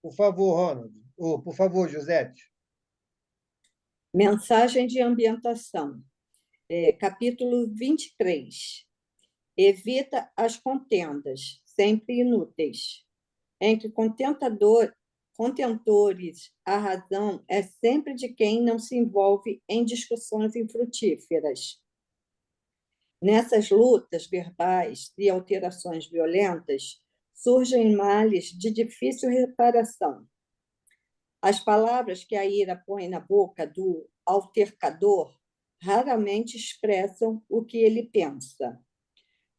Por favor, Ronald. Por favor, Josete. Mensagem de ambientação. Capítulo 23. Evita as contendas, sempre inúteis. Entre contentores, a razão é sempre de quem não se envolve em discussões infrutíferas. Nessas lutas verbais e alterações violentas, surgem males de difícil reparação. As palavras que a ira põe na boca do altercador raramente expressam o que ele pensa.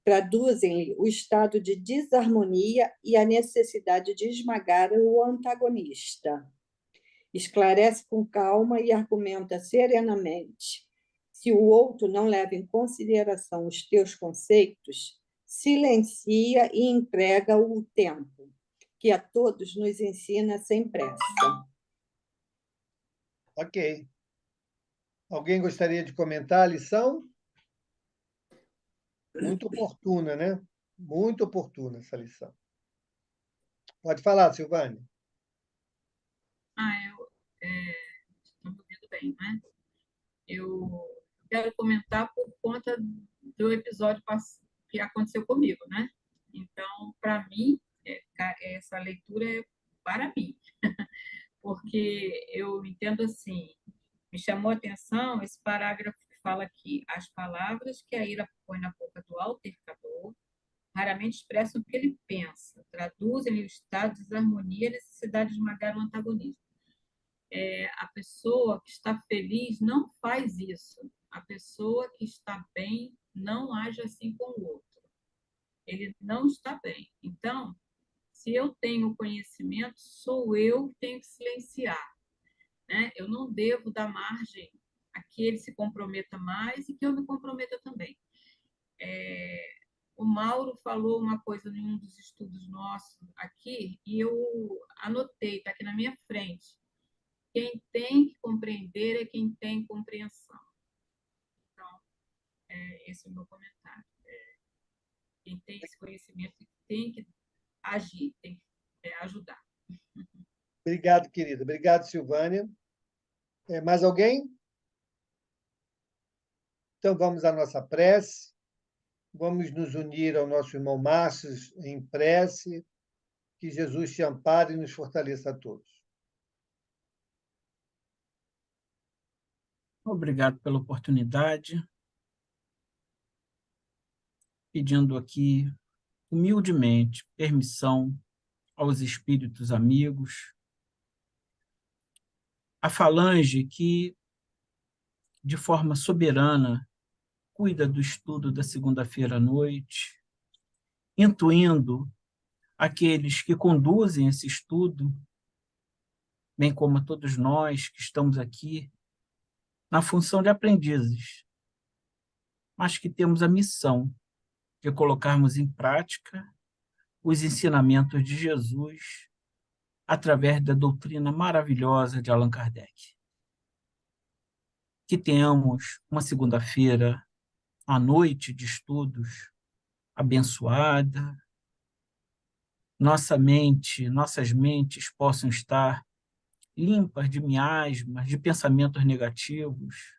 Traduzem-lhe o estado de desarmonia e a necessidade de esmagar o antagonista. Esclarece com calma e argumenta serenamente. Se o outro não leva em consideração os teus conceitos, silencia e entrega o tempo, que a todos nos ensina sem pressa. Ok. Alguém gostaria de comentar a lição? Muito oportuna, né? Muito oportuna essa lição. Pode falar, Silvânia. Estão me ouvindo bem, né? Eu quero comentar por conta do episódio que aconteceu comigo, né? Então, para mim, essa leitura é para mim, porque eu entendo assim, me chamou a atenção esse parágrafo que fala que as palavras que a ira põe na boca do altercador raramente expressam o que ele pensa, traduzem o estado de desarmonia e a necessidade de esmagar o antagonismo. A pessoa que está feliz não faz isso. A pessoa que está bem não age assim com o outro. Ele não está bem. Então, se eu tenho conhecimento, sou eu que tenho que silenciar, né? Eu não devo dar margem a que ele se comprometa mais e que eu me comprometa também. O Mauro falou uma coisa em um dos estudos nossos aqui e eu anotei, está aqui na minha frente. Quem tem que compreender é quem tem compreensão. Então, esse é o meu comentário. Quem tem esse conhecimento tem que agir, tem que ajudar. Obrigado, querida. Obrigado, Silvânia. Mais alguém? Então, vamos à nossa prece. Vamos nos unir ao nosso irmão Márcio em prece. Que Jesus te ampare e nos fortaleça a todos. Obrigado pela oportunidade. Pedindo aqui, humildemente, permissão aos espíritos amigos, a falange que, de forma soberana, cuida do estudo da segunda-feira à noite, intuindo aqueles que conduzem esse estudo, bem como a todos nós que estamos aqui, na função de aprendizes, mas que temos a missão de colocarmos em prática os ensinamentos de Jesus através da doutrina maravilhosa de Allan Kardec. Que tenhamos uma segunda-feira à noite de estudos abençoada, nossas mentes possam estar limpas de miasmas, de pensamentos negativos,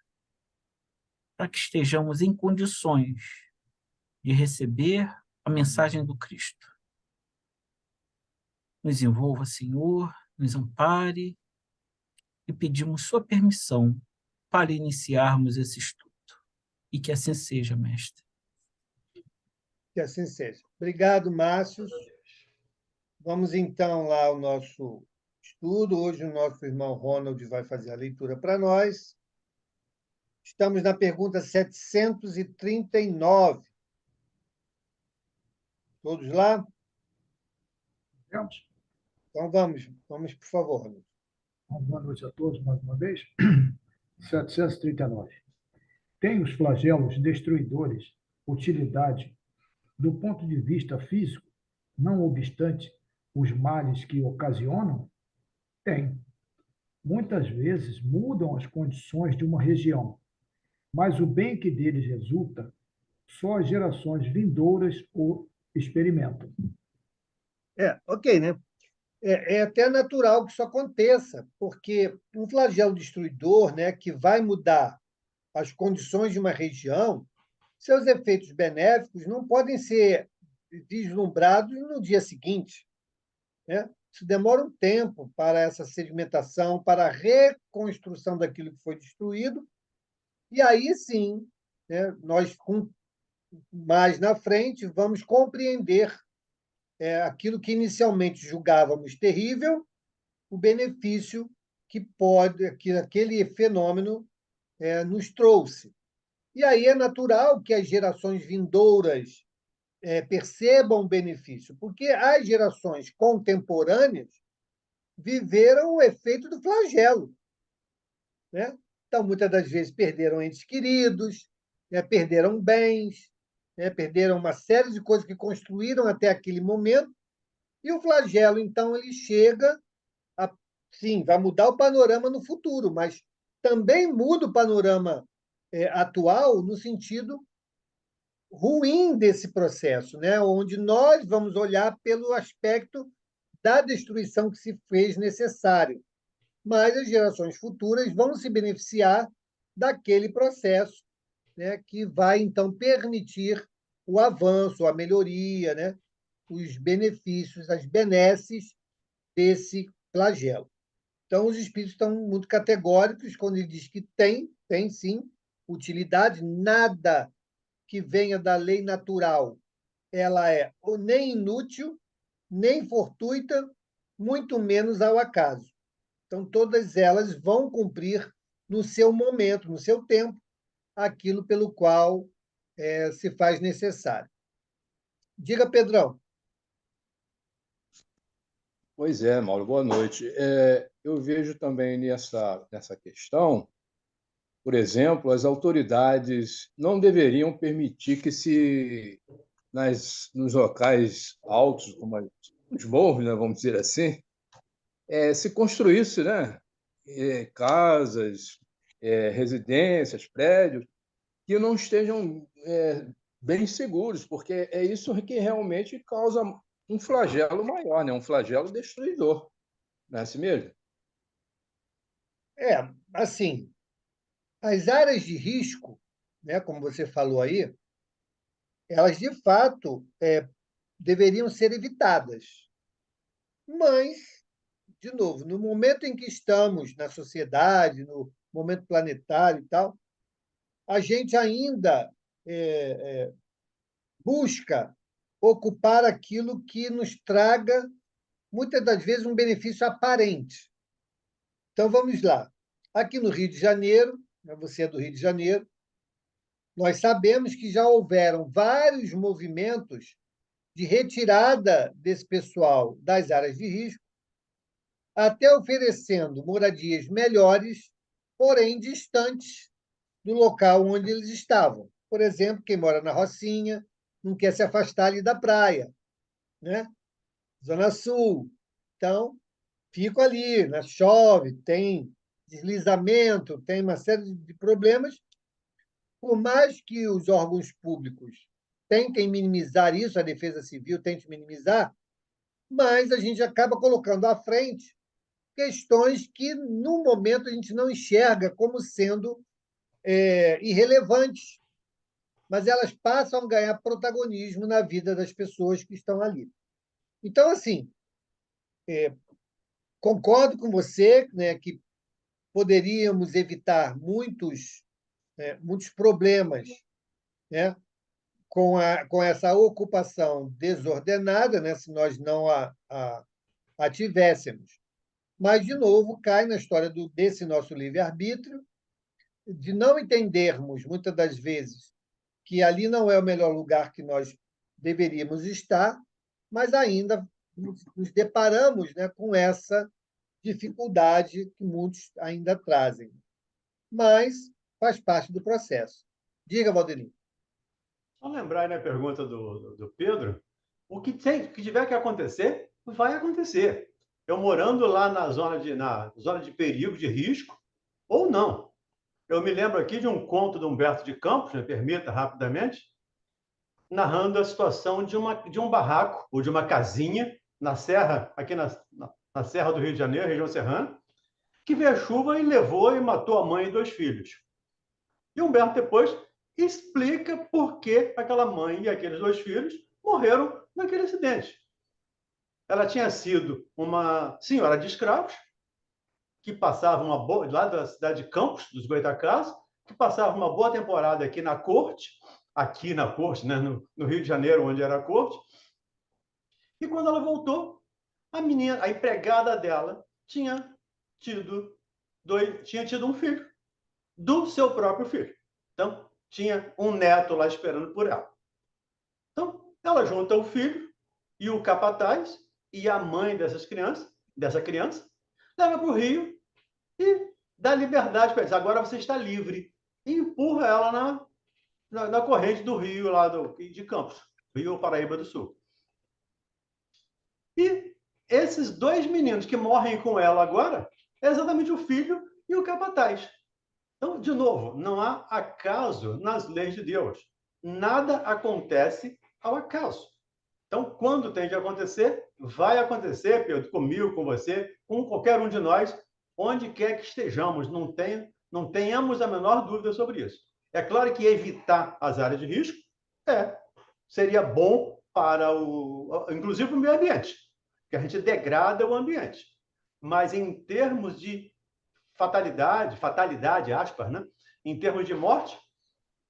para que estejamos em condições de receber a mensagem do Cristo. Nos envolva, Senhor, nos ampare e pedimos sua permissão para iniciarmos esse estudo. E que assim seja, mestre. Que assim seja. Obrigado, Márcio. Vamos, então, lá ao nosso estudo. Hoje o nosso irmão Ronald vai fazer a leitura para nós. Estamos na pergunta 739. Todos lá? Vamos? Então, vamos, por favor, Ronald. Boa noite a todos, mais uma vez. 739. Tem os flagelos destruidores utilidade do ponto de vista físico, não obstante os males que ocasionam? Tem. Muitas vezes mudam as condições de uma região, mas o bem que deles resulta, só as gerações vindouras o experimentam. Ok, né? É até natural que isso aconteça, porque um flagelo destruidor, né, que vai mudar as condições de uma região, seus efeitos benéficos não podem ser vislumbrados no dia seguinte, né? Isso demora um tempo para essa sedimentação, para a reconstrução daquilo que foi destruído, e aí sim, né, nós, mais na frente, vamos compreender aquilo que inicialmente julgávamos terrível, o benefício que aquele fenômeno nos trouxe. E aí é natural que as gerações vindouras percebam o benefício, porque as gerações contemporâneas viveram o efeito do flagelo, né? Então, muitas das vezes, perderam entes queridos, né? Perderam bens, né? Perderam uma série de coisas que construíram até aquele momento, e o flagelo, então, ele chega a, sim, vai mudar o panorama no futuro, mas também muda o panorama atual no sentido ruim desse processo, né? Onde nós vamos olhar pelo aspecto da destruição que se fez necessário. Mas as gerações futuras vão se beneficiar daquele processo, né? Que vai, então, permitir o avanço, a melhoria, né? Os benefícios, as benesses desse flagelo. Então, os espíritos estão muito categóricos quando ele diz que tem sim utilidade, nada que venha da lei natural, ela é nem inútil, nem fortuita, muito menos ao acaso. Então, todas elas vão cumprir no seu momento, no seu tempo, aquilo pelo qual se faz necessário. Diga, Pedrão. Pois é, Mauro, boa noite. Eu vejo também nessa questão, por exemplo, as autoridades não deveriam permitir que nos locais altos, como os morros, né, vamos dizer assim, se construísse, né, casas, residências, prédios, que não estejam bem seguros, porque é isso que realmente causa um flagelo maior, né, um flagelo destruidor. Não é assim mesmo? Assim, as áreas de risco, né, como você falou aí, elas de fato deveriam ser evitadas. Mas, de novo, no momento em que estamos na sociedade, no momento planetário e tal, a gente ainda busca ocupar aquilo que nos traga, muitas das vezes, um benefício aparente. Então, vamos lá. Aqui no Rio de Janeiro, você é do Rio de Janeiro, nós sabemos que já houveram vários movimentos de retirada desse pessoal das áreas de risco, até oferecendo moradias melhores, porém distantes do local onde eles estavam. Por exemplo, quem mora na Rocinha não quer se afastar ali da praia, né? Zona Sul. Então, fico ali, né? Chove, tem deslizamento, tem uma série de problemas. Por mais que os órgãos públicos tentem minimizar isso, a Defesa Civil tente minimizar, mas a gente acaba colocando à frente questões que, no momento, a gente não enxerga como sendo irrelevantes, mas elas passam a ganhar protagonismo na vida das pessoas que estão ali. Então, assim, concordo com você, né, que poderíamos evitar muitos problemas, né, com essa ocupação desordenada, né, se nós não a tivéssemos. Mas, de novo, cai na história desse nosso livre-arbítrio, de não entendermos, muitas das vezes, que ali não é o melhor lugar que nós deveríamos estar, mas ainda nos deparamos, né, com essa dificuldade que muitos ainda trazem. Mas faz parte do processo. Diga, Valdelinho. Só lembrar aí na pergunta do Pedro, o que tiver que acontecer, vai acontecer. Eu morando lá na zona de perigo, de risco, ou não. Eu me lembro aqui de um conto de Humberto de Campos, me permita rapidamente, narrando a situação de um barraco ou de uma casinha na serra, aqui na Serra do Rio de Janeiro, região serrana, que veio a chuva e levou e matou a mãe e 2 filhos. E Humberto depois explica por que aquela mãe e aqueles 2 filhos morreram naquele acidente. Ela tinha sido uma senhora de escravos, que passava lá da cidade de Campos, dos Goytacazes, que passava uma boa temporada aqui na corte, né, no Rio de Janeiro, onde era a corte. E quando ela voltou, a empregada dela, tinha tido um filho, do seu próprio filho. Então, tinha um neto lá esperando por ela. Então, ela junta o filho e o capataz e a mãe dessa criança, leva para o rio e dá liberdade para eles. Agora você está livre. E empurra ela na corrente do rio lá de Campos, Rio Paraíba do Sul. E esses 2 meninos que morrem com ela agora é exatamente o filho e o capataz. Então, de novo, não há acaso nas leis de Deus. Nada acontece ao acaso. Então, quando tem de acontecer, vai acontecer, Pedro, comigo, com você, com qualquer um de nós, onde quer que estejamos. Não tenhamos a menor dúvida sobre isso. É claro que evitar as áreas de risco seria bom inclusive para o meio ambiente, que a gente degrada o ambiente. Mas em termos de fatalidade, aspas, né? Em termos de morte,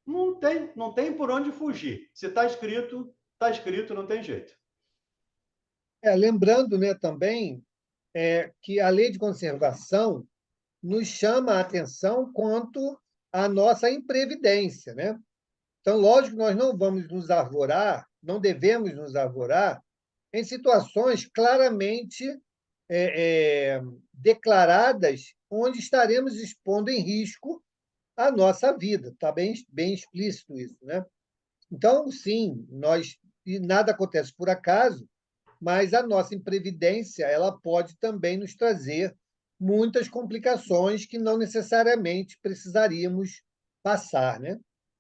não tem por onde fugir. Se está escrito, não tem jeito. Lembrando, né, também que a lei de conservação nos chama a atenção quanto à nossa imprevidência, né? Então, lógico que nós não vamos nos arvorar, não devemos nos arvorar em situações claramente declaradas, onde estaremos expondo em risco a nossa vida. Está bem explícito isso, né? Então, sim, e nada acontece por acaso, mas a nossa imprevidência ela pode também nos trazer muitas complicações que não necessariamente precisaríamos passar, né?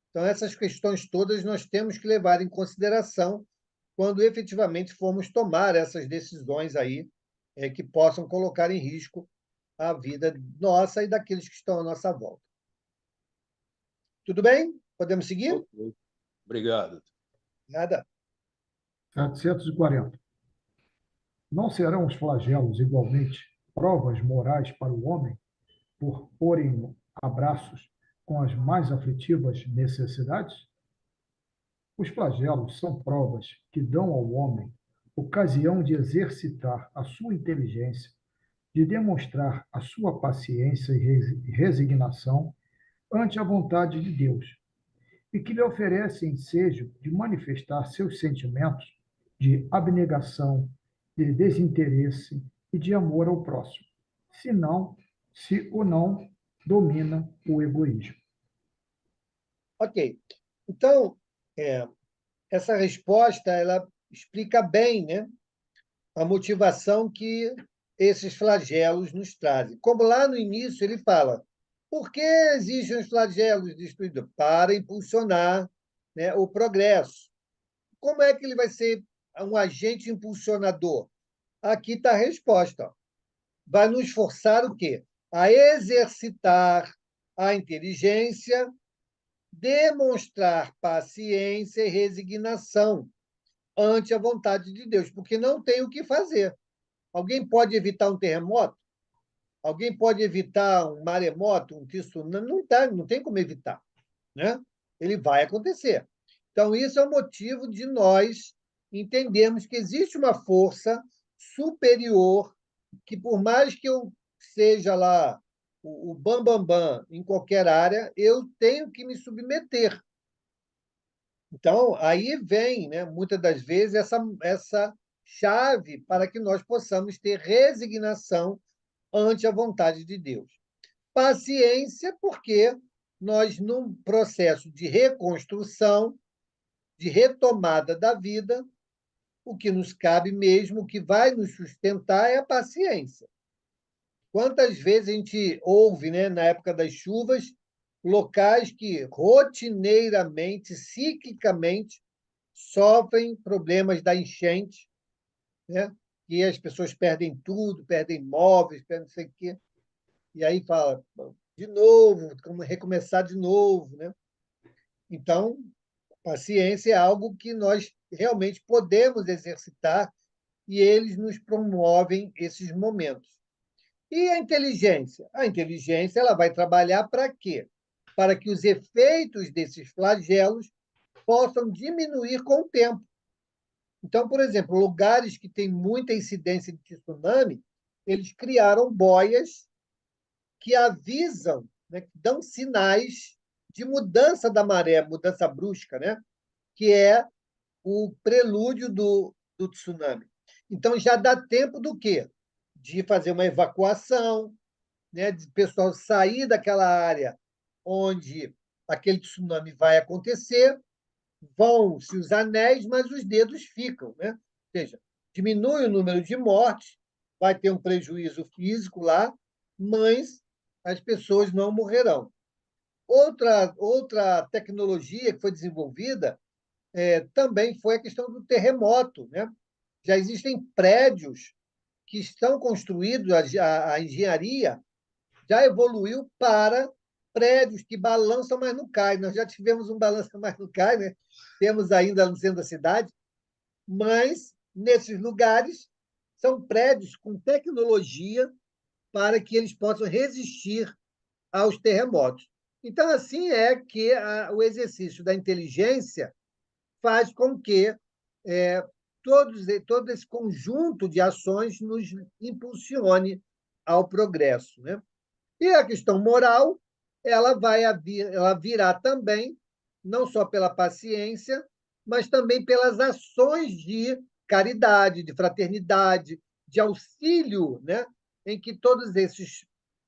Então, essas questões todas nós temos que levar em consideração quando efetivamente formos tomar essas decisões aí que possam colocar em risco a vida nossa e daqueles que estão à nossa volta. Tudo bem? Podemos seguir? Ok. Obrigado. Nada. 740. Não serão os flagelos igualmente provas morais para o homem por porem abraços com as mais aflitivas necessidades? Os flagelos são provas que dão ao homem ocasião de exercitar a sua inteligência, de demonstrar a sua paciência e resignação ante a vontade de Deus, e que lhe oferecem ensejo de manifestar seus sentimentos de abnegação, de desinteresse e de amor ao próximo, se o não domina o egoísmo. Ok. Então, essa resposta ela explica bem, né, a motivação que esses flagelos nos trazem. Como lá no início ele fala, por que existem os flagelos destruidores? Para impulsionar, né, o progresso. Como é que ele vai ser um agente impulsionador? Aqui está a resposta. Ó. Vai nos forçar o quê? A exercitar a inteligência, demonstrar paciência e resignação ante a vontade de Deus, porque não tem o que fazer. Alguém pode evitar um terremoto? Alguém pode evitar um maremoto, um tsunami? Não tem como evitar, né? Ele vai acontecer. Então, isso é o motivo de nós entendermos que existe uma força superior que, por mais que eu seja lá o bambambam em qualquer área, eu tenho que me submeter. Então, aí vem, né, muitas das vezes, essa chave para que nós possamos ter resignação ante a vontade de Deus. Paciência, porque nós, num processo de reconstrução, de retomada da vida, o que nos cabe mesmo, o que vai nos sustentar é a paciência. Quantas vezes a gente ouve, né, na época das chuvas, locais que rotineiramente, ciclicamente, sofrem problemas da enchente, né? porque as pessoas perdem tudo, perdem móveis, perdem não sei o quê. E aí fala, de novo, como recomeçar de novo, né? Então, paciência é algo que nós realmente podemos exercitar e eles nos promovem esses momentos. E a inteligência? A inteligência ela vai trabalhar para quê? Para que os efeitos desses flagelos possam diminuir com o tempo. Então, por exemplo, lugares que têm muita incidência de tsunami, eles criaram boias que avisam, né, que dão sinais de mudança da maré, mudança brusca, né, que é o prelúdio do tsunami. Então, já dá tempo do quê? De fazer uma evacuação, né, de pessoal sair daquela área onde aquele tsunami vai acontecer, vão-se os anéis, mas os dedos ficam, né? Ou seja, diminui o número de mortes, vai ter um prejuízo físico lá, mas as pessoas não morrerão. Outra tecnologia que foi desenvolvida também foi a questão do terremoto, né? Já existem prédios que estão construídos, a engenharia já evoluiu para prédios que balançam, mas não caem. Nós já tivemos um balança, mas não cai, né? Temos ainda no centro da cidade, mas nesses lugares são prédios com tecnologia para que eles possam resistir aos terremotos. Então, assim é que o exercício da inteligência faz com que todo esse conjunto de ações nos impulsione ao progresso, né? E a questão moral, ela virá também, não só pela paciência, mas também pelas ações de caridade, de fraternidade, de auxílio, né? Em que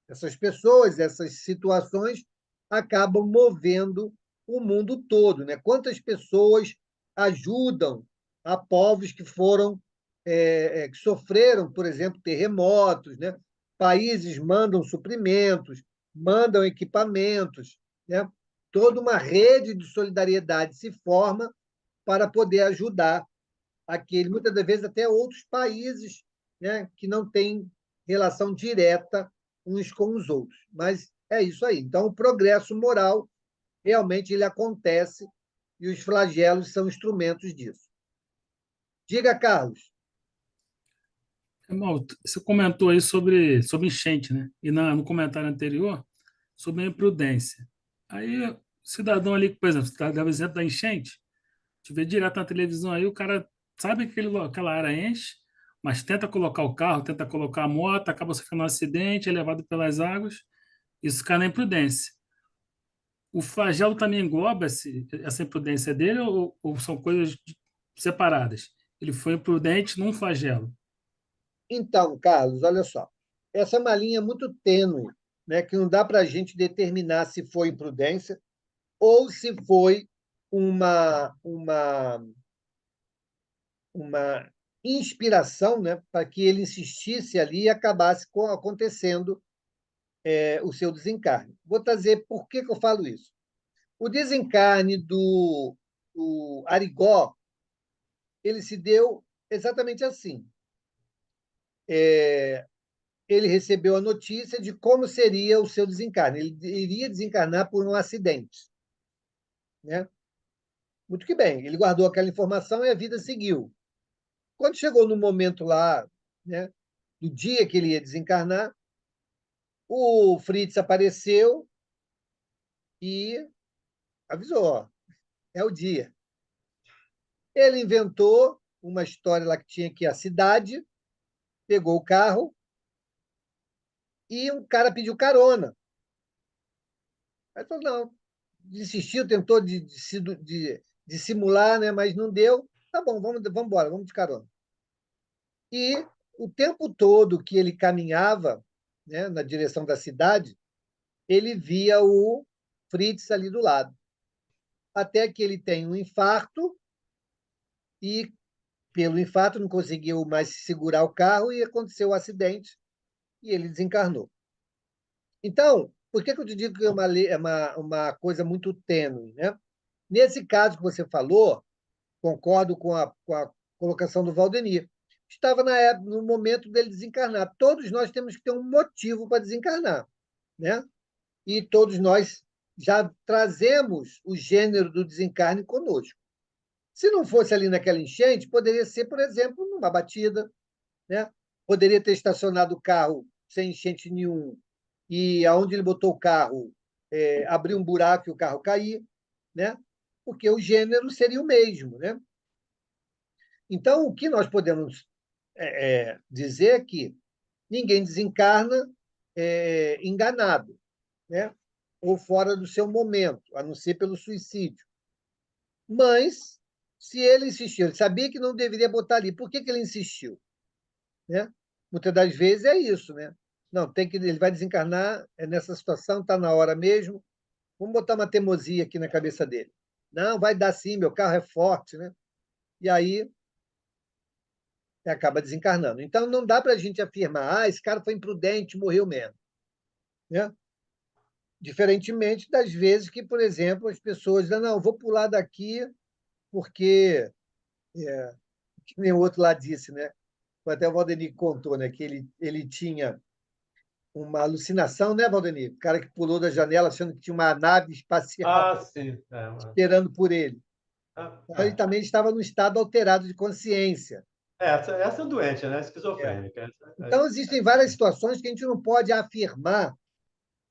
essas pessoas, essas situações, acabam movendo o mundo todo, né? Quantas pessoas ajudam a povos que que sofreram, por exemplo, terremotos, né? Países mandam suprimentos, mandam equipamentos, né? Toda uma rede de solidariedade se forma para poder ajudar muitas das vezes até outros países, né, que não têm relação direta uns com os outros. Mas é isso aí. Então, o progresso moral realmente ele acontece e os flagelos são instrumentos disso. Diga, Carlos. Irmão, você comentou aí sobre enchente, né? E no comentário anterior, sobre a imprudência. Aí, o cidadão ali, por exemplo, você dava o exemplo da enchente, te vê direto na televisão aí, o cara sabe que aquela área enche, mas tenta colocar o carro, tenta colocar a moto, acaba sofrendo um acidente, é levado pelas águas, isso cai na imprudência. O flagelo também engloba essa imprudência dele ou são coisas separadas? Ele foi imprudente num flagelo. Então, Carlos, olha só. Essa é uma linha muito tênue, né, que não dá para a gente determinar se foi imprudência ou se foi uma inspiração, né, para que ele insistisse ali e acabasse acontecendo o seu desencarne. Vou trazer por que eu falo isso. O desencarne do Arigó ele se deu exatamente assim. Ele recebeu a notícia de como seria o seu desencarne. Ele iria desencarnar por um acidente, né? Muito que bem, ele guardou aquela informação e a vida seguiu. Quando chegou no momento lá, né, do dia que ele ia desencarnar, o Fritz apareceu e avisou: ó, é o dia. Ele inventou uma história lá que tinha que ir à cidade, pegou o carro e um cara pediu carona. Aí falou: não, desistiu, tentou de simular, né, mas não deu. Tá bom, vamos embora, vamos de carona. E o tempo todo que ele caminhava, né, na direção da cidade, ele via o Fritz ali do lado. Até que ele tem um infarto e, pelo infarto, não conseguiu mais segurar o carro e aconteceu o acidente e ele desencarnou. Então, por que eu te digo que uma coisa muito tênue, né? Nesse caso que você falou, concordo com a colocação do Valdemir. estava no momento dele desencarnar. Todos nós temos que ter um motivo para desencarnar, né? E todos nós já trazemos o gênero do desencarne conosco. Se não fosse ali naquela enchente, poderia ser, por exemplo, numa batida, né? Poderia ter estacionado o carro sem enchente nenhum e aonde ele botou o carro abriu um buraco e o carro cair, né? Porque o gênero seria o mesmo, né? Então, o que nós podemos dizer é que ninguém desencarna enganado, né? Ou fora do seu momento, a não ser pelo suicídio. Mas, se ele insistiu, ele sabia que não deveria botar ali, por que ele insistiu? Né? Muitas das vezes é isso, né? Não, ele vai desencarnar nessa situação, está na hora mesmo, vamos botar uma teimosia aqui na cabeça dele. Não, vai dar sim, meu carro é forte, né? E aí acaba desencarnando. Então, não dá para a gente afirmar, esse cara foi imprudente, morreu mesmo. Né? Diferentemente das vezes que, por exemplo, as pessoas dizem, não, vou pular daqui porque, que nem o outro lá disse, né? Até o Valdemir contou, né? Que ele tinha uma alucinação, né, Valdemir? O cara que pulou da janela achando que tinha uma nave espacial Sim. esperando por ele. Então, ele É. também estava num estado alterado de consciência. Essa é doente, né? Esquizofrênica. Então, existem várias situações que a gente não pode afirmar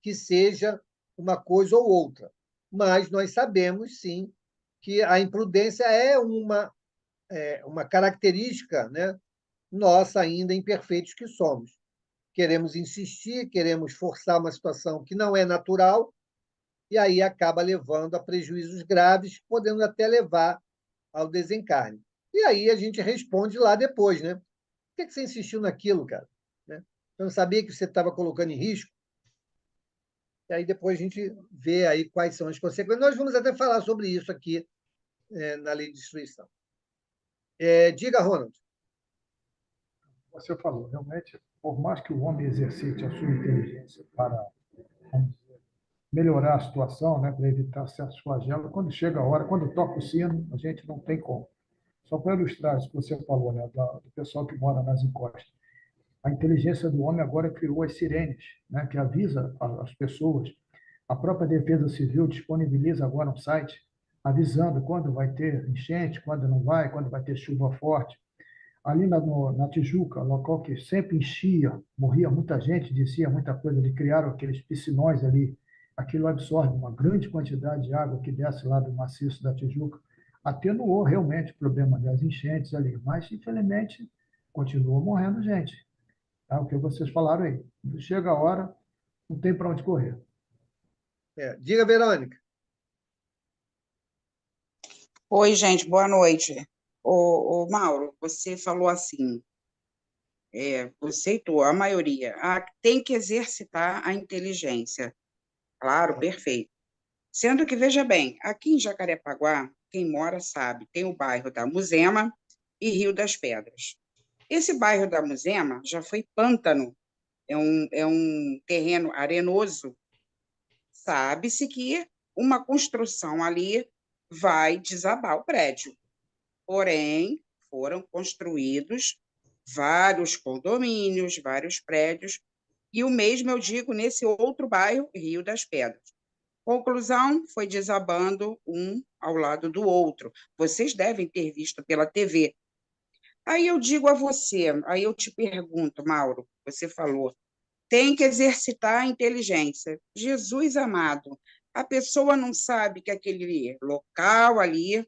que seja uma coisa ou outra. Mas nós sabemos, sim, que a imprudência é uma característica, né, nossa, ainda imperfeitos que somos. Queremos insistir, queremos forçar uma situação que não é natural, e aí acaba levando a prejuízos graves, podendo até levar ao desencarne. E aí a gente responde lá depois, né? Por que você insistiu naquilo, cara? Né? Eu não sabia que você estava colocando em risco. E aí depois a gente vê aí quais são as consequências. Nós vamos até falar sobre isso aqui na lei de destruição. Diga, Ronald. Você falou, realmente, por mais que o homem exercite a sua inteligência para, vamos dizer, melhorar a situação, né, para evitar certos flagelos, quando chega a hora, quando toca o sino, a gente não tem como. Só para ilustrar isso que você falou, né, do pessoal que mora nas encostas. A inteligência do homem agora criou as sirenes, né, que avisa as pessoas. A própria Defesa Civil disponibiliza agora um site avisando quando vai ter enchente, quando não vai, quando vai ter chuva forte. Ali na Tijuca, local que sempre enchia, morria muita gente, descia muita coisa, eles criaram aqueles piscinões ali. Aquilo absorve uma grande quantidade de água que desce lá do maciço da Tijuca. Atenuou realmente o problema das enchentes ali, mas, infelizmente, continua morrendo gente. Tá? O que vocês falaram aí. Quando chega a hora, não tem para onde correr. Diga, Verônica. Oi, gente, boa noite. Mauro, você falou assim, você e tu, a maioria, tem que exercitar a inteligência. Claro, perfeito. Sendo que, veja bem, aqui em Jacarepaguá, quem mora sabe, tem o bairro da Muzema e Rio das Pedras. Esse bairro da Muzema já foi pântano, é um terreno arenoso. Sabe-se que uma construção ali vai desabar o prédio. Porém, foram construídos vários condomínios, vários prédios, e o mesmo eu digo nesse outro bairro, Rio das Pedras. Conclusão, foi desabando um ao lado do outro. Vocês devem ter visto pela TV. Aí eu digo a você, aí eu te pergunto, Mauro, você falou, tem que exercitar a inteligência. Jesus amado, a pessoa não sabe que aquele local ali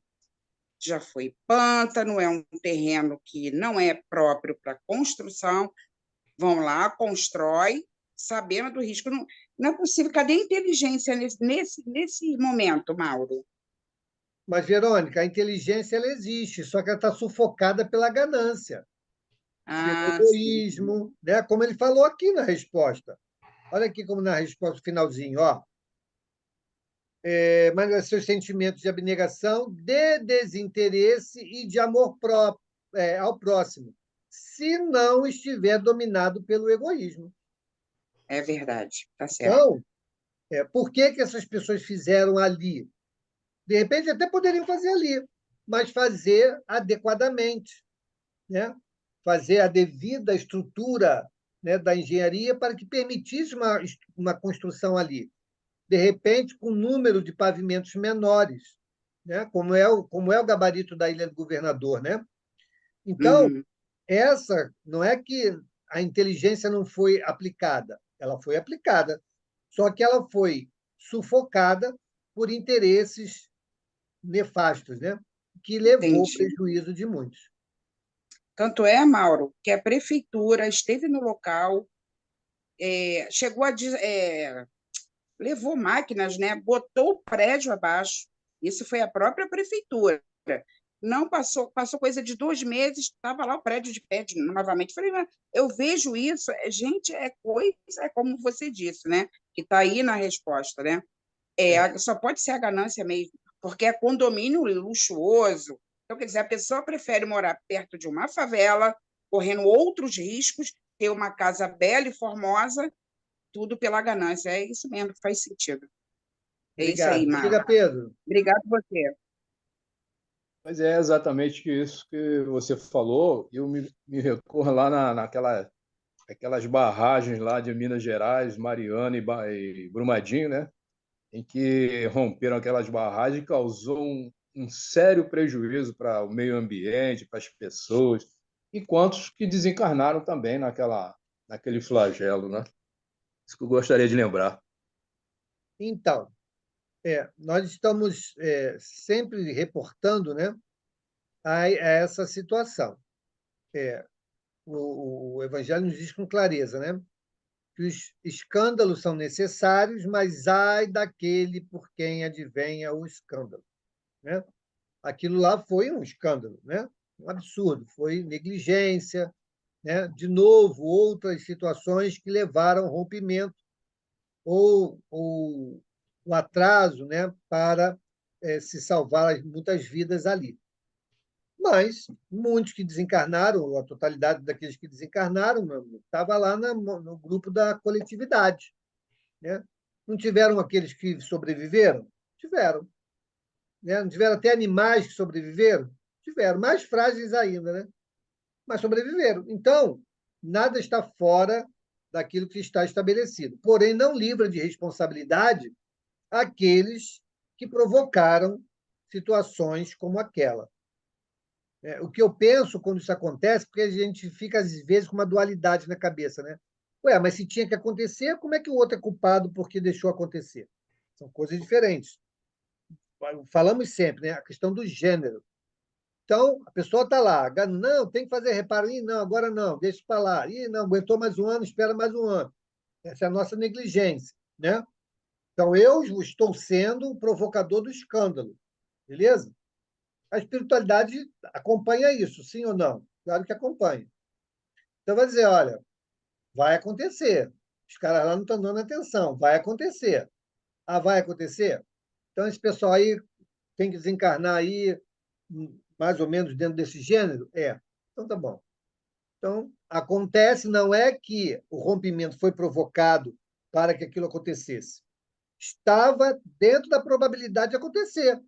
já foi pântano, é um terreno que não é próprio para construção, vão lá, constrói, sabendo do risco. Não é possível. Cadê a inteligência nesse momento, Mauro? Mas, Verônica, a inteligência ela existe, só que ela está sufocada pela ganância, pelo egoísmo, né? Como ele falou aqui na resposta. Olha aqui como na resposta finalzinho, ó. Mas seus sentimentos de abnegação, de desinteresse e de amor próprio, ao próximo, se não estiver dominado pelo egoísmo. É verdade, tá certo. Então, por que essas pessoas fizeram ali? De repente, até poderiam fazer ali, mas fazer adequadamente, né? fazer a devida estrutura, né, da engenharia para que permitisse uma construção ali. De repente, com um número de pavimentos menores, né, como é o gabarito da Ilha do Governador. Né? Então, Uhum. essa não é que a inteligência não foi aplicada, ela foi aplicada, só que ela foi sufocada por interesses nefastos, né? Que levou ao Entendi. prejuízo de muitos. Tanto é, Mauro, que a prefeitura esteve no local, chegou levou máquinas, né? Botou o prédio abaixo. Isso foi a própria prefeitura. Não passou coisa de 2 meses, estava lá o prédio de pé novamente. Falei, mas eu vejo isso, gente, é coisa, é como você disse, né? Que está aí na resposta, né? Só pode ser a ganância mesmo, porque é condomínio luxuoso. Então, quer dizer, a pessoa prefere morar perto de uma favela, correndo outros riscos, ter uma casa bela e formosa, tudo pela ganância. É isso mesmo, faz sentido. É isso aí, Obrigado. Mauro. Diga, Pedro. Obrigado você. Mas é exatamente isso que você falou. Eu me recorro lá aquelas barragens lá de Minas Gerais, Mariana e Brumadinho, né? Em que romperam aquelas barragens e causou um sério prejuízo para o meio ambiente, para as pessoas, e quantos que desencarnaram também naquele flagelo, né? Isso que eu gostaria de lembrar. Então, nós estamos sempre reportando, né, a essa situação. O Evangelho nos diz com clareza, né, que os escândalos são necessários, mas ai daquele por quem advenha o escândalo. Né? Aquilo lá foi um escândalo, né? Um absurdo, foi negligência, né? De novo, outras situações que levaram ao rompimento ou o atraso, né? Para se salvar muitas vidas ali. Mas muitos que desencarnaram, a totalidade daqueles que desencarnaram, estava lá no grupo da coletividade. Né? Não tiveram aqueles que sobreviveram? Tiveram. Né? Não tiveram até animais que sobreviveram? Tiveram, mais frágeis ainda, né? Mas sobreviveram. Então, nada está fora daquilo que está estabelecido. Porém, não livra de responsabilidade aqueles que provocaram situações como aquela. O que eu penso quando isso acontece, porque a gente fica, às vezes, com uma dualidade na cabeça, né? Ué, mas se tinha que acontecer, como é que o outro é culpado porque deixou acontecer? São coisas diferentes. Falamos sempre, né? A questão do gênero. Então, a pessoa está lá, não, tem que fazer reparo. Ih, não, agora não, deixa para lá. Ih, não, aguentou mais um ano, espera mais um ano. Essa é a nossa negligência. Né? Então, eu estou sendo o provocador do escândalo. Beleza? A espiritualidade acompanha isso, sim ou não? Claro que acompanha. Então, vai dizer, olha, vai acontecer. Os caras lá não estão dando atenção. Vai acontecer. Ah, vai acontecer? Então, esse pessoal aí tem que desencarnar aí, mais ou menos dentro desse gênero? Então tá bom. Então, acontece, não é que o rompimento foi provocado para que aquilo acontecesse. Estava dentro da probabilidade de acontecer.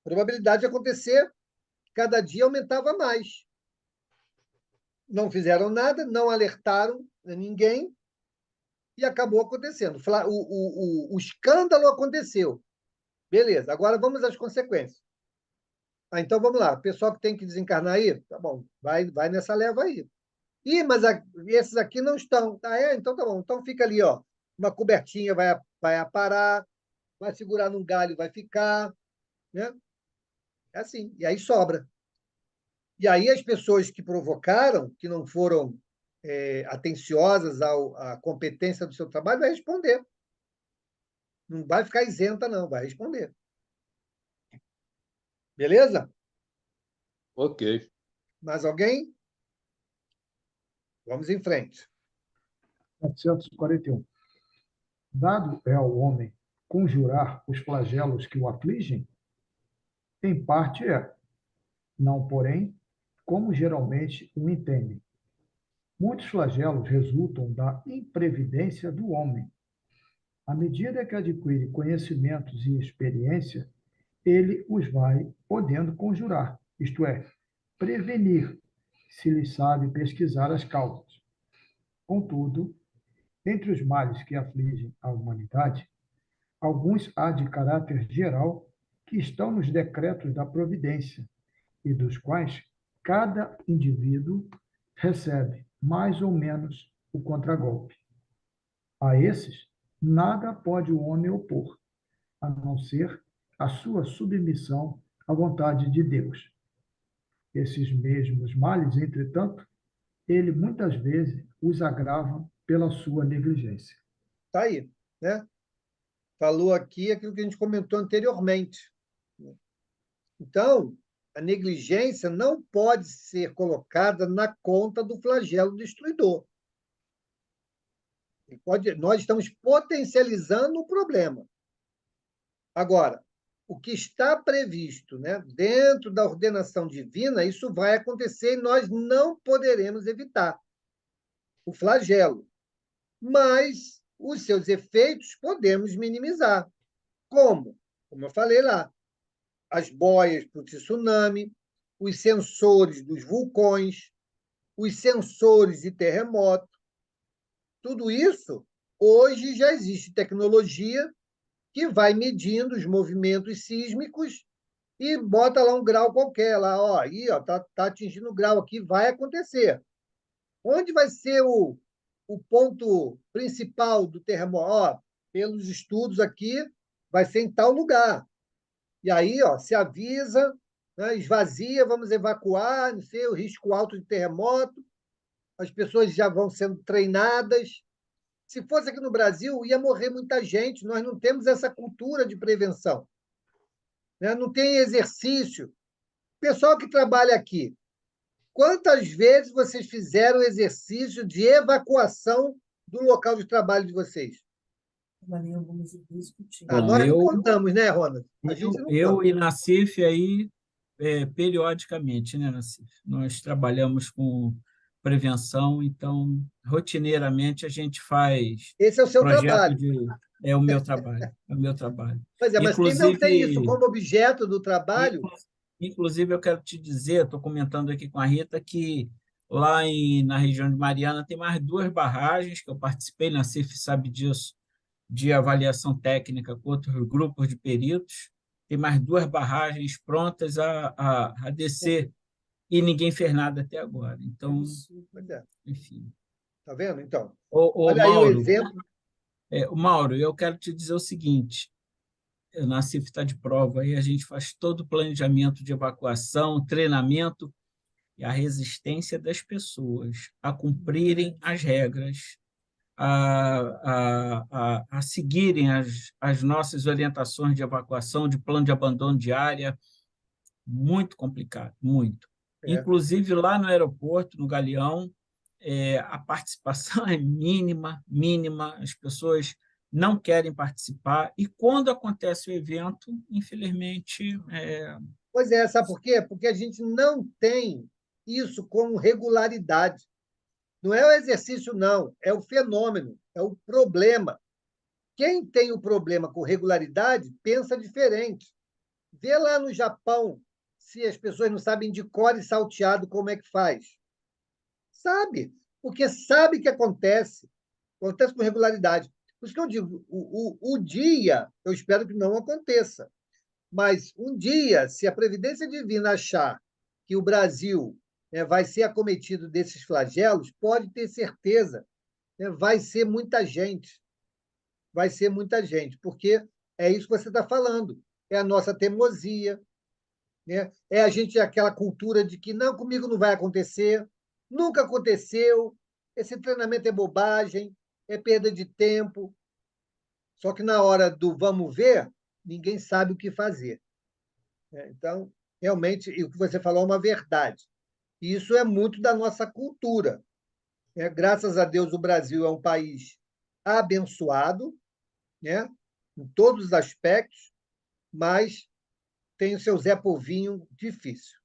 A probabilidade de acontecer, cada dia aumentava mais. Não fizeram nada, não alertaram ninguém e acabou acontecendo. O escândalo aconteceu. Beleza, agora vamos às consequências. Então vamos lá, o pessoal que tem que desencarnar aí, tá bom, vai nessa leva aí. Mas esses aqui não estão. Então tá bom. Então fica ali, ó. Uma cobertinha vai aparar, vai segurar num galho, vai ficar. Né? É assim. E aí sobra. E aí as pessoas que provocaram, que não foram atenciosas à competência do seu trabalho, vai responder. Não vai ficar isenta, não, vai responder. Beleza? Ok. Mais alguém? Vamos em frente. 741. Dado é ao homem conjurar os flagelos que o afligem? Em parte é, não, porém, como geralmente o entendem. Muitos flagelos resultam da imprevidência do homem. À medida que adquire conhecimentos e experiência, ele os vai podendo conjurar, isto é, prevenir, se lhe sabe pesquisar as causas. Contudo, entre os males que afligem a humanidade, alguns há de caráter geral que estão nos decretos da providência e dos quais cada indivíduo recebe mais ou menos o contragolpe. A esses, nada pode o homem opor, a não ser a sua submissão à vontade de Deus. Esses mesmos males, entretanto, ele muitas vezes os agrava pela sua negligência. Está aí, né? Falou aqui aquilo que a gente comentou anteriormente. Então, a negligência não pode ser colocada na conta do flagelo destruidor. Nós estamos potencializando o problema. Agora, o que está previsto, né, dentro da ordenação divina, isso vai acontecer e nós não poderemos evitar o flagelo. Mas os seus efeitos podemos minimizar. Como? Como eu falei lá, as boias para o tsunami, os sensores dos vulcões, os sensores de terremoto. Tudo isso, hoje já existe tecnologia que vai medindo os movimentos sísmicos e bota lá um grau qualquer, lá, ó, aí, ó, tá atingindo o grau aqui, vai acontecer. Onde vai ser o ponto principal do terremoto? Ó, pelos estudos aqui, vai ser em tal lugar. E aí, ó, se avisa, né, esvazia, vamos evacuar, não sei, o risco alto de terremoto, as pessoas já vão sendo treinadas. Se fosse aqui no Brasil, ia morrer muita gente, nós não temos essa cultura de prevenção, né? Não tem exercício. Pessoal que trabalha aqui, quantas vezes vocês fizeram exercício de evacuação do local de trabalho de vocês? Nós não contamos, né, Ronald? A gente não Eu conta. e Nassif aí, periodicamente, né, Nassif? Nós trabalhamos com prevenção, então, rotineiramente, a gente faz Esse é o seu projeto trabalho. É o meu trabalho, é o meu trabalho. Pois é, mas quem não tem isso Inclusive, como objeto do trabalho, eu quero te dizer, estou comentando aqui com a Rita, que lá na região de Mariana tem mais 2 barragens, que eu participei, Nassif sabe disso, de avaliação técnica com outros grupos de peritos. Tem mais 2 barragens prontas a descer e ninguém fez nada até agora. Então, pois é, enfim. tá vendo? Então, Ô, olha aí o Mauro, exemplo. Mauro, eu quero te dizer o seguinte: o Nassif está de prova aí, a gente faz todo o planejamento de evacuação, treinamento e a resistência das pessoas a cumprirem as regras, a seguirem as nossas orientações de evacuação, de plano de abandono de área, muito complicado, muito. É. Inclusive, lá no aeroporto, no Galeão, a participação é mínima, mínima, as pessoas não querem participar, e quando acontece o evento, infelizmente... Pois é, sabe por quê? Porque a gente não tem isso como regularidade. Não é o exercício, não, é o fenômeno, é o problema. Quem tem o problema com regularidade pensa diferente. Vê lá no Japão se as pessoas não sabem de cor e salteado como é que faz. Sabe, porque sabe que acontece com regularidade. Por isso que eu digo, o dia, eu espero que não aconteça, mas um dia, se a Previdência Divina achar que o Brasil vai ser acometido desses flagelos, pode ter certeza, vai ser muita gente. Vai ser muita gente, porque é isso que você está falando, é a nossa teimosia, né? É a gente, aquela cultura de que não, comigo não vai acontecer, nunca aconteceu, esse treinamento é bobagem, é perda de tempo. Só que na hora do vamos ver, ninguém sabe o que fazer. Então, realmente, o que você falou é uma verdade. E isso é muito da nossa cultura. Graças a Deus, o Brasil é um país abençoado, né? Em todos os aspectos, mas tem o seu Zé Povinho difícil.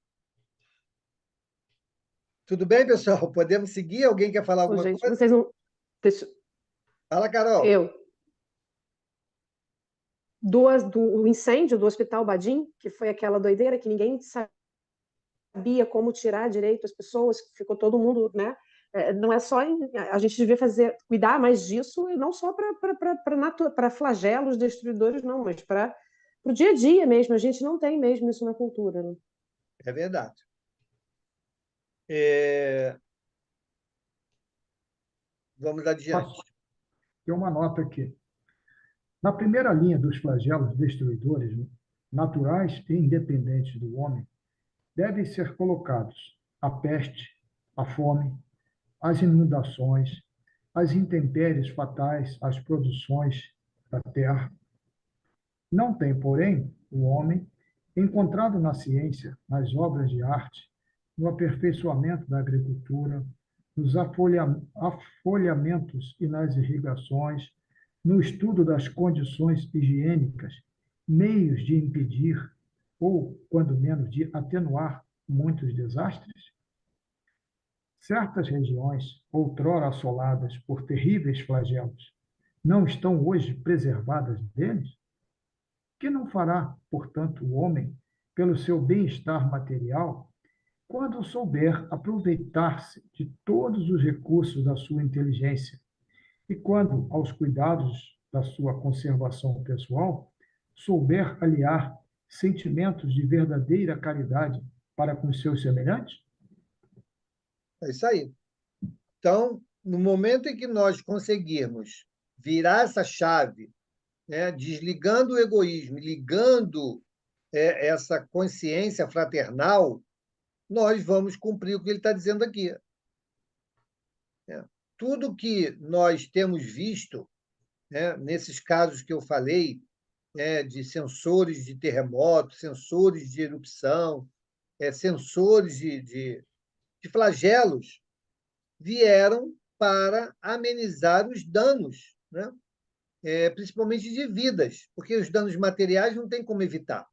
Tudo bem, pessoal? Podemos seguir? Alguém quer falar alguma gente, coisa? vocês não. Deixa... Fala, Carol. Do incêndio do Hospital Badim, que foi aquela doideira que ninguém sabe sabia como tirar direito as pessoas, ficou todo mundo, né? Não é só a gente devia cuidar mais disso, e não só para flagelos destruidores, não, mas para o dia a dia mesmo. A gente não tem mesmo isso na cultura, né? É verdade. Vamos adiante. Tem uma nota aqui. Na primeira linha dos flagelos destruidores, naturais e independentes do homem, devem ser colocados a peste, a fome, as inundações, as intempéries fatais às produções da terra. Não tem, porém, o homem encontrado na ciência, nas obras de arte, no aperfeiçoamento da agricultura, nos afolhamentos e nas irrigações, no estudo das condições higiênicas, meios de impedir ou, quando menos, de atenuar muitos desastres? Certas regiões, outrora assoladas por terríveis flagelos, não estão hoje preservadas deles? Que não fará, portanto, o homem, pelo seu bem-estar material, quando souber aproveitar-se de todos os recursos da sua inteligência e quando, aos cuidados da sua conservação pessoal, souber aliar sentimentos de verdadeira caridade para com seus semelhantes? É isso aí. Então, no momento em que nós conseguirmos virar essa chave, né, desligando o egoísmo, ligando essa consciência fraternal, nós vamos cumprir o que ele está dizendo aqui. Tudo que nós temos visto, né, nesses casos que eu falei, de sensores de terremoto, sensores de erupção, sensores de flagelos, vieram para amenizar os danos, né? Principalmente de vidas, porque os danos materiais não tem como evitar,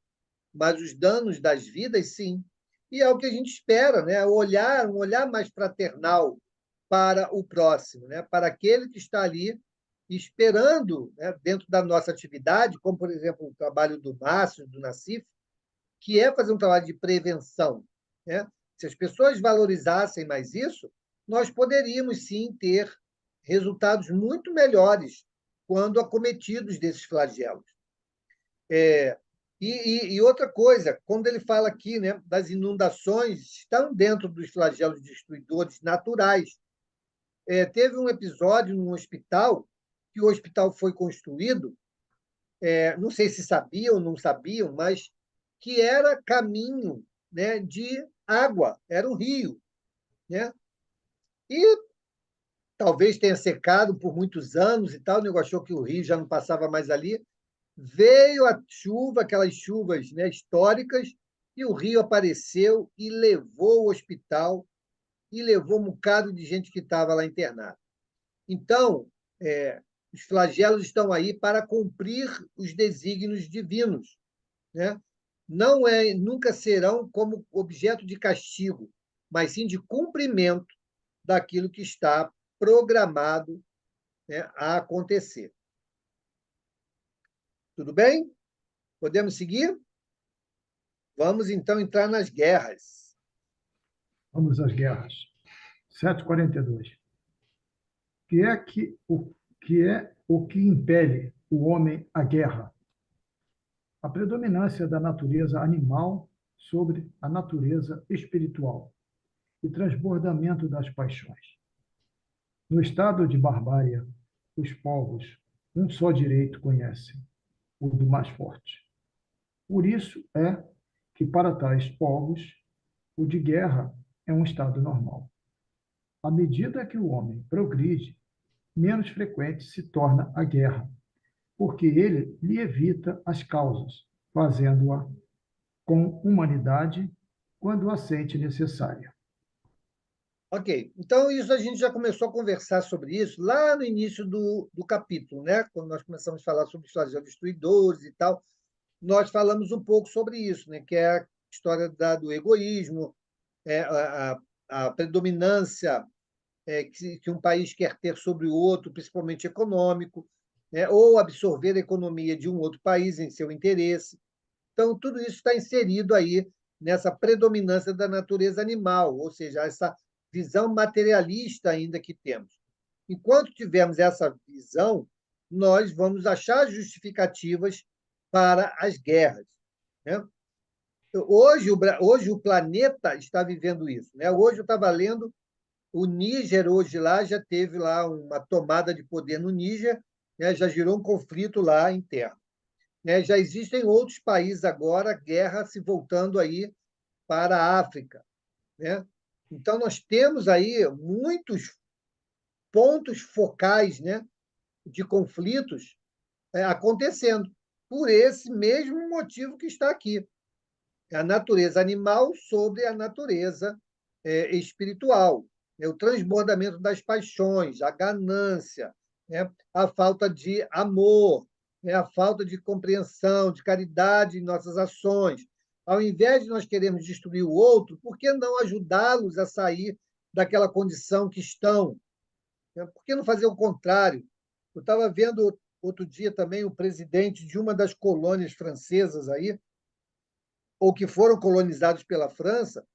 mas os danos das vidas, sim. E é o que a gente espera, né? Um olhar mais fraternal para o próximo, né? Para aquele que está ali esperando, né, dentro da nossa atividade, como, por exemplo, o trabalho do Márcio, do Nassif, que é fazer um trabalho de prevenção, né? Se as pessoas valorizassem mais isso, nós poderíamos, sim, ter resultados muito melhores quando acometidos desses flagelos. E outra coisa, quando ele fala aqui, né, das inundações, estão dentro dos flagelos destruidores naturais. Teve um episódio num hospital, que o hospital foi construído, não sei se sabiam ou não sabiam, mas que era caminho, né, de água, era um rio, né? E talvez tenha secado por muitos anos e tal, o nego achou que o rio já não passava mais ali. Veio a chuva, aquelas chuvas, né, históricas, e o rio apareceu e levou o hospital e levou um bocado de gente que estava lá internada. Então, os flagelos estão aí para cumprir os desígnios divinos, né? Nunca serão como objeto de castigo, mas sim de cumprimento daquilo que está programado, né, a acontecer. Tudo bem? Podemos seguir? Vamos, então, entrar nas guerras. Vamos às guerras. 742. Que é o que impele o homem à guerra? A predominância da natureza animal sobre a natureza espiritual e transbordamento das paixões. No estado de barbárie, os povos um só direito conhecem, o do mais forte. Por isso é que, para tais povos, o de guerra é um estado normal. À medida que o homem progride, menos frequente se torna a guerra, porque ele lhe evita as causas, fazendo-a com humanidade quando a sente necessária. Ok, então isso a gente já começou a conversar sobre isso lá no início do capítulo, né? Quando nós começamos a falar sobre os flagelos destruidores e tal, nós falamos um pouco sobre isso, né? Que é a história do egoísmo, a predominância que um país quer ter sobre o outro, principalmente econômico, né? Ou absorver a economia de um outro país em seu interesse. Então, tudo isso está inserido aí nessa predominância da natureza animal, ou seja, essa visão materialista ainda que temos. Enquanto tivermos essa visão, nós vamos achar justificativas para as guerras, né? Hoje o planeta está vivendo isso, né? Hoje eu estava lendo, o Níger hoje lá já teve lá uma tomada de poder no Níger, né? Já gerou um conflito lá interno, né? Já existem outros países agora, guerra se voltando aí para a África, né? Então nós temos aí muitos pontos focais, né, de conflitos acontecendo por esse mesmo motivo que está aqui. A natureza animal sobre a natureza espiritual, né? O transbordamento das paixões, a ganância, né? A falta de amor, né? A falta de compreensão, de caridade em nossas ações. Ao invés de nós querermos destruir o outro, por que não ajudá-los a sair daquela condição que estão? Por que não fazer o contrário? Eu estava vendo outro dia também o presidente de uma das colônias francesas aí, ou que foram colonizados pela França,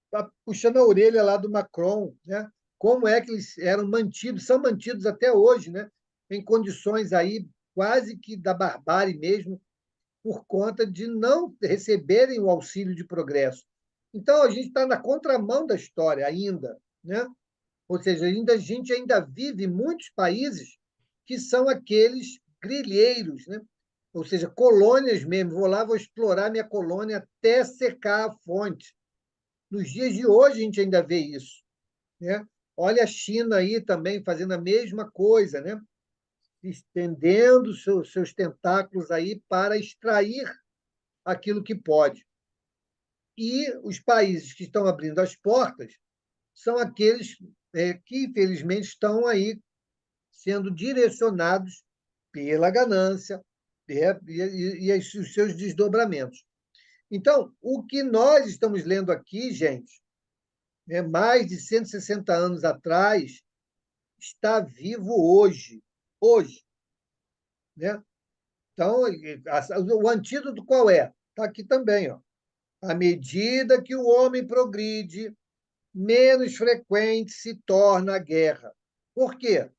tá puxando a orelha lá do Macron, né? Como é que eles eram mantidos, são mantidos até hoje, né? Em condições aí quase que da barbárie mesmo, por conta de não receberem o auxílio de progresso. Então, a gente está na contramão da história ainda, né? Ou seja, a gente ainda vive em muitos países que são aqueles grilheiros, né? Ou seja, colônias mesmo. Vou lá, vou explorar minha colônia até secar a fonte. Nos dias de hoje, a gente ainda vê isso, né? Olha a China aí também fazendo a mesma coisa, né? Estendendo seus tentáculos aí para extrair aquilo que pode. E os países que estão abrindo as portas são aqueles que, infelizmente, estão aí sendo direcionados pela ganância e os seus desdobramentos. Então, o que nós estamos lendo aqui, gente, mais de 160 anos atrás, está vivo hoje. Hoje. Né? Então, o antídoto qual é? Está aqui também. Ó. À medida que o homem progride, menos frequente se torna a guerra. Por quê?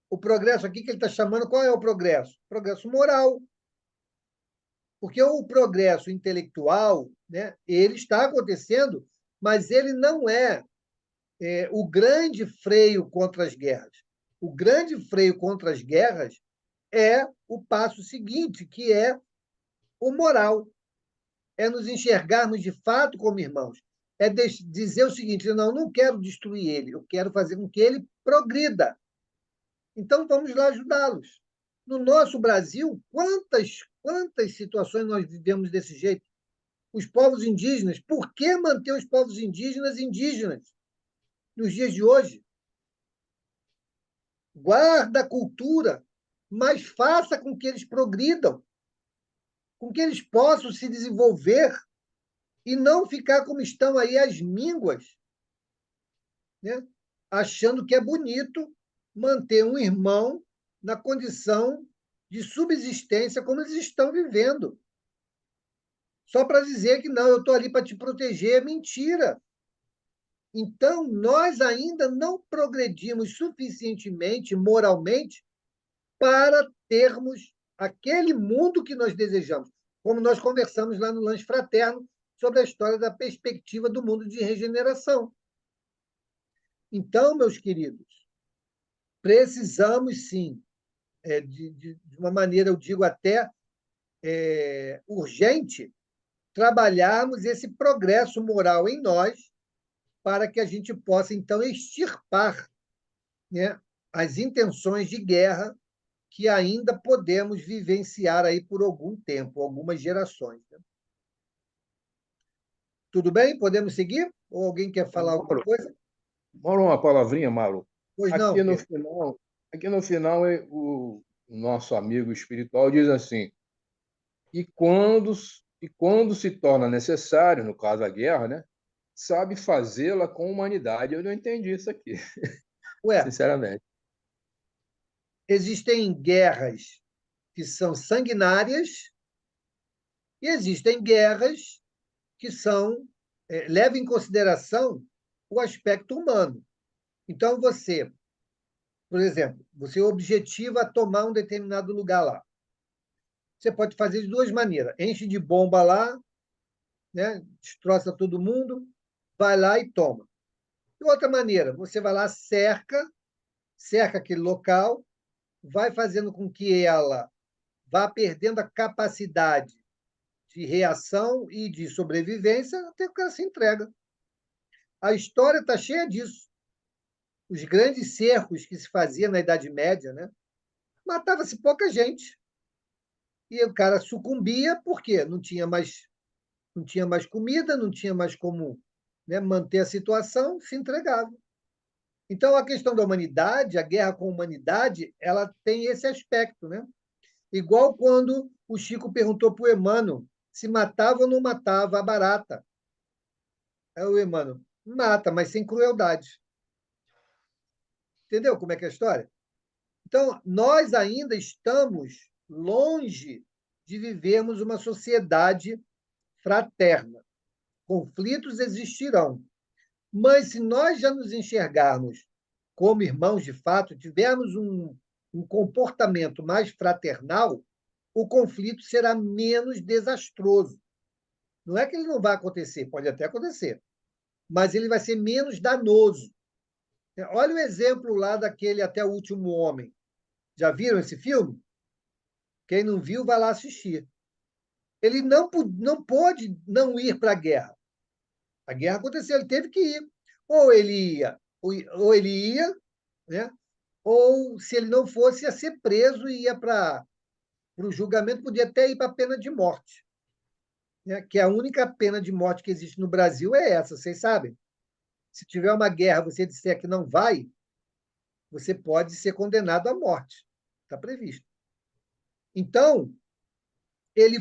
O progresso aqui que ele está chamando, qual é o progresso? Progresso moral. Porque o progresso intelectual, né, ele está acontecendo, mas ele não é o grande freio contra as guerras. O grande freio contra as guerras é o passo seguinte, que é o moral. É nos enxergarmos de fato como irmãos. É dizer o seguinte: não quero destruir ele, eu quero fazer com que ele progrida. Então, vamos lá ajudá-los. No nosso Brasil, quantas situações nós vivemos desse jeito? Os povos indígenas, por que manter os povos indígenas indígenas nos dias de hoje? Guarda a cultura, mas faça com que eles progridam, com que eles possam se desenvolver e não ficar como estão aí as mínguas, né? Achando que é bonito manter um irmão na condição de subsistência como eles estão vivendo. Só para dizer que não, eu estou ali para te proteger, é mentira. Então, nós ainda não progredimos suficientemente moralmente para termos aquele mundo que nós desejamos. Como nós conversamos lá no Lanche Fraterno sobre a história da perspectiva do mundo de regeneração. Então, meus queridos, precisamos sim, de uma maneira, eu digo até urgente, trabalharmos esse progresso moral em nós para que a gente possa, então, extirpar, né, as intenções de guerra que ainda podemos vivenciar aí por algum tempo, algumas gerações. Né? Tudo bem? Podemos seguir? Ou alguém quer falar alguma coisa? Mauro, uma palavrinha, Mauro. Pois não. Aqui no final o nosso amigo espiritual diz assim: e quando se torna necessário, no caso a guerra, né, sabe fazê-la com humanidade. Eu não entendi isso aqui, sinceramente. Existem guerras que são sanguinárias e existem guerras que são leva em consideração o aspecto humano. Então, você, por exemplo, você objetiva tomar um determinado lugar lá. Você pode fazer de duas maneiras. Enche de bomba lá, né? Destroça todo mundo, vai lá e toma. De outra maneira, você vai lá, cerca aquele local, vai fazendo com que ela vá perdendo a capacidade de reação e de sobrevivência até que ela se entrega. A história está cheia disso. Os grandes cercos que se faziam na Idade Média, né? Matava-se pouca gente. E o cara sucumbia porque não tinha mais comida, não tinha mais como, né, manter a situação, se entregava. Então, a questão da humanidade, a guerra com a humanidade, ela tem esse aspecto, né? Igual quando o Chico perguntou para o Emmanuel se matava ou não matava a barata. Aí o Emmanuel, mata, mas sem crueldade. Entendeu como é que é a história? Então, nós ainda estamos longe de vivermos uma sociedade fraterna. Conflitos existirão. Mas se nós já nos enxergarmos como irmãos de fato, tivermos um comportamento mais fraternal, o conflito será menos desastroso. Não é que ele não vai acontecer, pode até acontecer, mas ele vai ser menos danoso. Olha o exemplo lá daquele Até o Último Homem. Já viram esse filme? Quem não viu, vai lá assistir. Ele não pôde não ir para a guerra. A guerra aconteceu, ele teve que ir. Ou ele ia, né? Ou, se ele não fosse, ia ser preso e ia para o julgamento, podia até ir para a pena de morte. Né? Que a única pena de morte que existe no Brasil é essa, vocês sabem. Se tiver uma guerra, você disser que não vai, você pode ser condenado à morte. Está previsto. Então, ele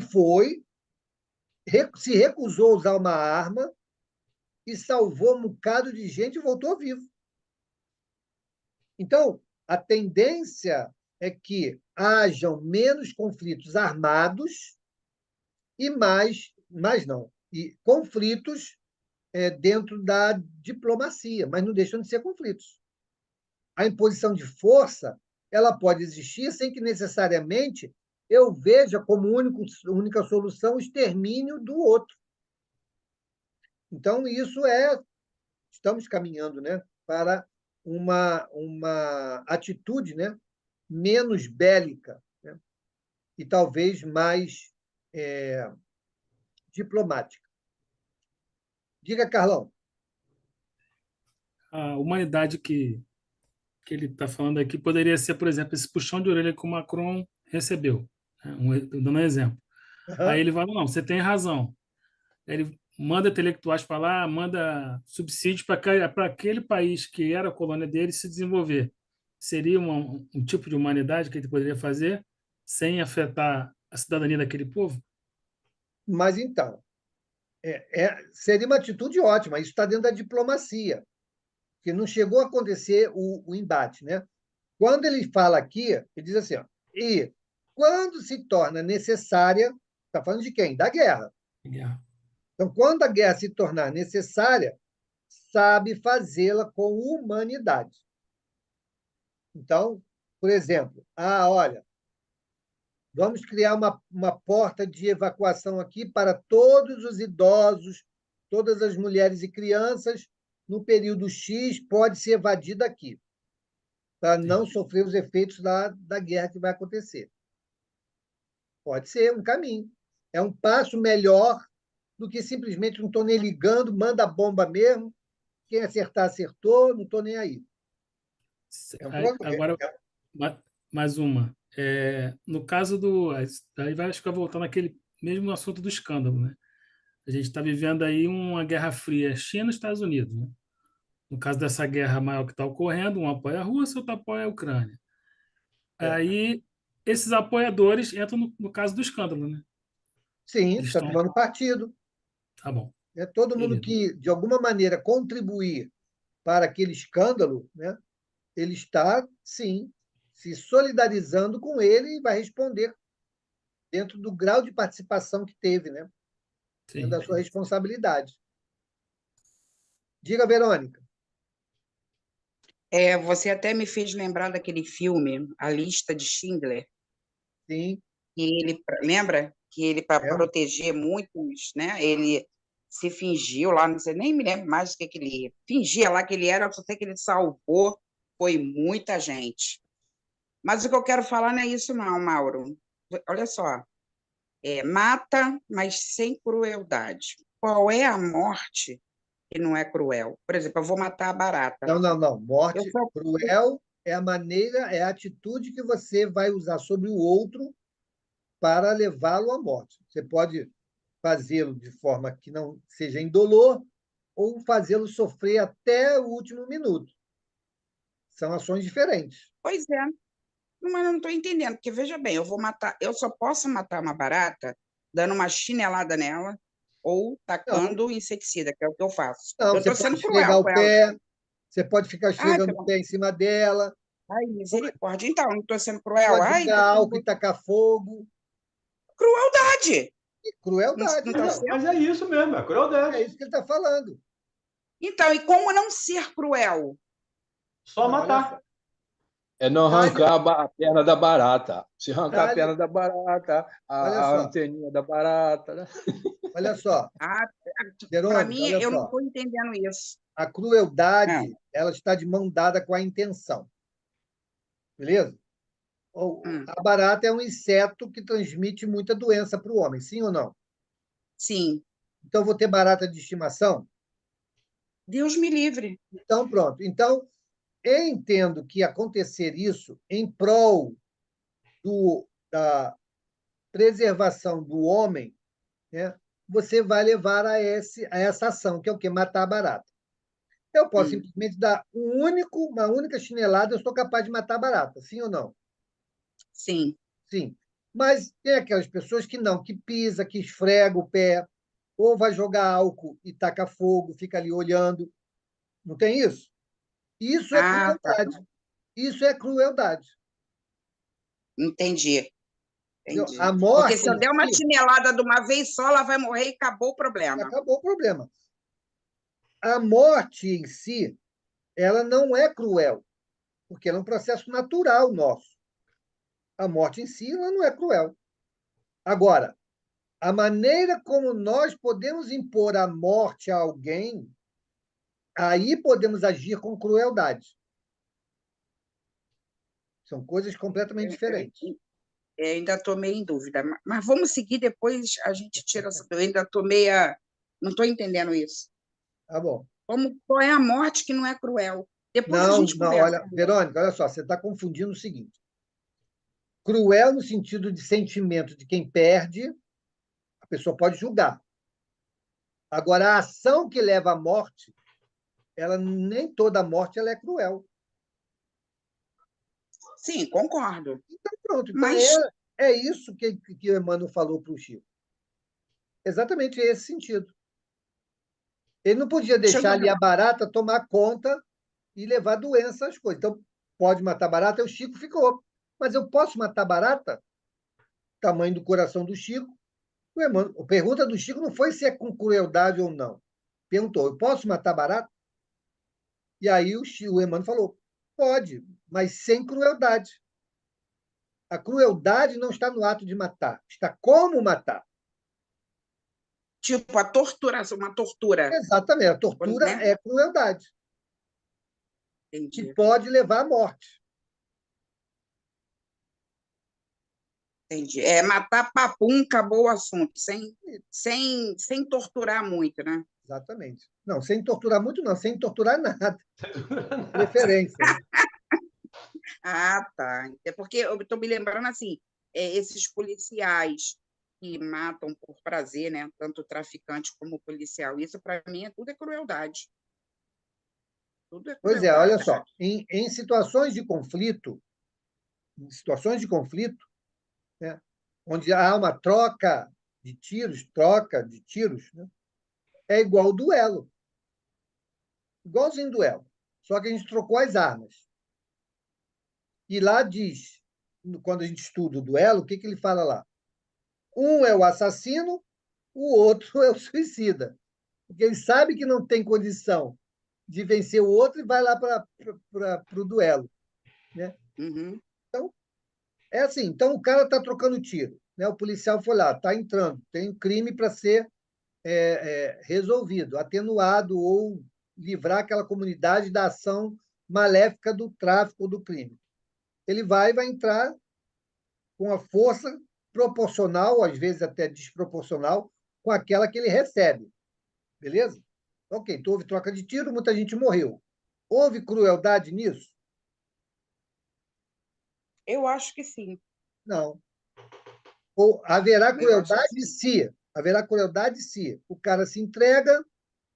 se recusou a usar uma arma e salvou um bocado de gente e voltou vivo. Então, a tendência é que hajam menos conflitos armados e e conflitos dentro da diplomacia, mas não deixam de ser conflitos. A imposição de força, ela pode existir sem que necessariamente eu veja como única solução o extermínio do outro. Então, estamos caminhando, né, para uma atitude, né, menos bélica, né, e talvez mais diplomática. Diga, Carlão. A humanidade que ele está falando aqui poderia ser, por exemplo, esse puxão de orelha que o Macron recebeu, né? Dando um exemplo. Aí ele fala, não, você tem razão. Ele manda intelectuais para lá, manda subsídios para aquele país que era a colônia dele se desenvolver. Seria um tipo de humanidade que ele poderia fazer sem afetar a cidadania daquele povo? Mas, então, seria uma atitude ótima. Isso está dentro da diplomacia, que não chegou a acontecer o embate. Né? Quando ele fala aqui, ele diz assim, ó, e quando se torna necessária, está falando de quem? Da guerra. Então, quando a guerra se tornar necessária, sabe fazê-la com humanidade. Então, por exemplo, olha, vamos criar uma porta de evacuação aqui para todos os idosos, todas as mulheres e crianças, no período X, pode se evadir daqui, para não sofrer os efeitos da guerra que vai acontecer. Pode ser um caminho. É um passo melhor do que simplesmente não estou nem ligando, manda a bomba mesmo, quem acertar, acertou, não estou nem aí. Agora, mais uma. No caso aí vai ficar voltando àquele mesmo assunto do escândalo, né? A gente está vivendo aí uma guerra fria, China e Estados Unidos, né? No caso dessa guerra maior que está ocorrendo, um apoia a Rússia, outro apoia a Ucrânia. Aí esses apoiadores entram no caso do escândalo, né? Sim, está tomando partido. Tá bom. Todo mundo que, de alguma maneira, contribuir para aquele escândalo, né, ele está, sim, se solidarizando com ele e vai responder dentro do grau de participação que teve, né? Dentro da sua responsabilidade. Diga, Verônica. Você até me fez lembrar daquele filme, A Lista de Schindler, Sim, que ele, lembra? Que ele, para lembro. proteger muitos, né? Ele se fingiu lá, não sei, nem me lembro mais do que ele fingia lá que ele era, eu só sei que ele salvou, foi muita gente. Mas o que eu quero falar não é isso, não, Mauro. Olha só, mata, mas sem crueldade. Qual é a morte que não é cruel? Por exemplo, eu vou matar a barata. Não, não, não. Eu Morte só cruel é a maneira, é a atitude que você vai usar sobre o outro para levá-lo à morte. Você pode fazê-lo de forma que não seja indolor ou fazê-lo sofrer até o último minuto. São ações diferentes. Pois é, mas eu não estou entendendo, porque veja bem, eu só posso matar uma barata dando uma chinelada nela ou Não, tacando inseticida, que é o que eu faço. não, Eu você estou pode sendo esfregar cruel o com ela. pé, você pode ficar Ai, esfregando o pé em cima dela, misericórdia. Então, não estou sendo cruel? pode Ai, jogar álcool e tacar fogo. crueldade. E Não crueldade, está Mas certo? mas é isso mesmo, é crueldade. é isso que ele está falando. Então, e como não ser cruel? Só Não, olha matar. só. É não Tá ali, arrancar a perna da barata. Se arrancar tá a ali. perna da barata, Olha a só, anteninha da barata, né? olha só. Ah, para Verônica, mim, olha eu não só. estou entendendo isso. A Ah, crueldade, ela está de mão dada com a intenção, beleza? hum, A barata é um inseto que transmite muita doença para o homem, sim ou não? sim, Então, vou ter barata de estimação? Deus me livre. Então, pronto. Então, eu entendo que acontecer isso em prol da preservação do homem, né, você vai levar a essa ação, que é o quê? Matar a barata. Eu posso Hum, simplesmente dar uma única chinelada, eu sou capaz de matar a barata, sim ou não? sim. Sim. Mas tem aquelas pessoas que não, que pisa, que esfrega o pé, ou vai jogar álcool e taca fogo, fica ali olhando. Não tem isso? Isso é Ah, tá. crueldade. Isso é crueldade. Entendi, Entendeu? A entendi. Porque morte se eu em der uma si, chinelada de uma vez só, ela vai morrer e acabou o problema. acabou o problema. A morte em si, ela não é cruel, porque ela é um processo natural nosso. A morte em si, ela não é cruel. Agora, a maneira como nós podemos impor a morte a alguém, aí podemos agir com crueldade. São coisas completamente diferentes. Ainda estou meio em dúvida, mas vamos seguir depois, a gente tira essa. Eu ainda estou meia. Não estou entendendo isso. Tá bom. Qual é a morte que não é cruel? Depois a Não, gente não, conversa. olha, Verônica, olha só, você está confundindo o seguinte: cruel no sentido de sentimento de quem perde, a pessoa pode julgar. Agora, a ação que leva à morte, ela nem toda morte ela é cruel. Sim, concordo. Então, pronto. Então, Mas, é isso que o Emmanuel falou para o Chico. Exatamente esse sentido. Ele não podia deixa eu deixar ali ver. a barata tomar conta e levar doença às coisas. Então, pode matar barata, e o Chico ficou. Mas eu posso matar barata? Tamanho do coração do Chico. A pergunta do Chico não foi se é com crueldade ou não. Perguntou, eu posso matar barata? E aí o Emmanuel falou, pode, mas sem crueldade. A crueldade não está no ato de matar, está como matar. Tipo, a torturação, uma tortura, Exatamente, a tortura né? é crueldade, que Entendi, pode levar à morte. entendi. Matar papum, acabou o assunto, sem torturar muito, né? Exatamente. Não, sem torturar muito, não, sem torturar nada. Preferência. Né? Ah, tá. É porque eu estou me lembrando assim, esses policiais que matam por prazer, né? Tanto o traficante como o policial. Isso, para mim, tudo é crueldade. Tudo é Pois é, olha crueldade. só, em situações de conflito, né, onde há uma troca de tiros, né, é igual duelo. Igualzinho duelo. Só que a gente trocou as armas. E lá diz, quando a gente estuda o duelo, o que ele fala lá? Um é o assassino, o outro é o suicida. Porque ele sabe que não tem condição de vencer o outro e vai lá para o duelo, né? Uhum. É assim, então o cara está trocando tiro, né? O policial foi lá, está entrando, tem um crime para ser resolvido, atenuado ou livrar aquela comunidade da ação maléfica do tráfico ou do crime. Ele vai entrar com a força proporcional, às vezes até desproporcional, com aquela que ele recebe. Beleza? Ok, então houve troca de tiro, muita gente morreu. Houve crueldade nisso? Eu acho que sim. Não. Ou haverá Eu acho que crueldade se. Haverá crueldade se o cara se entrega,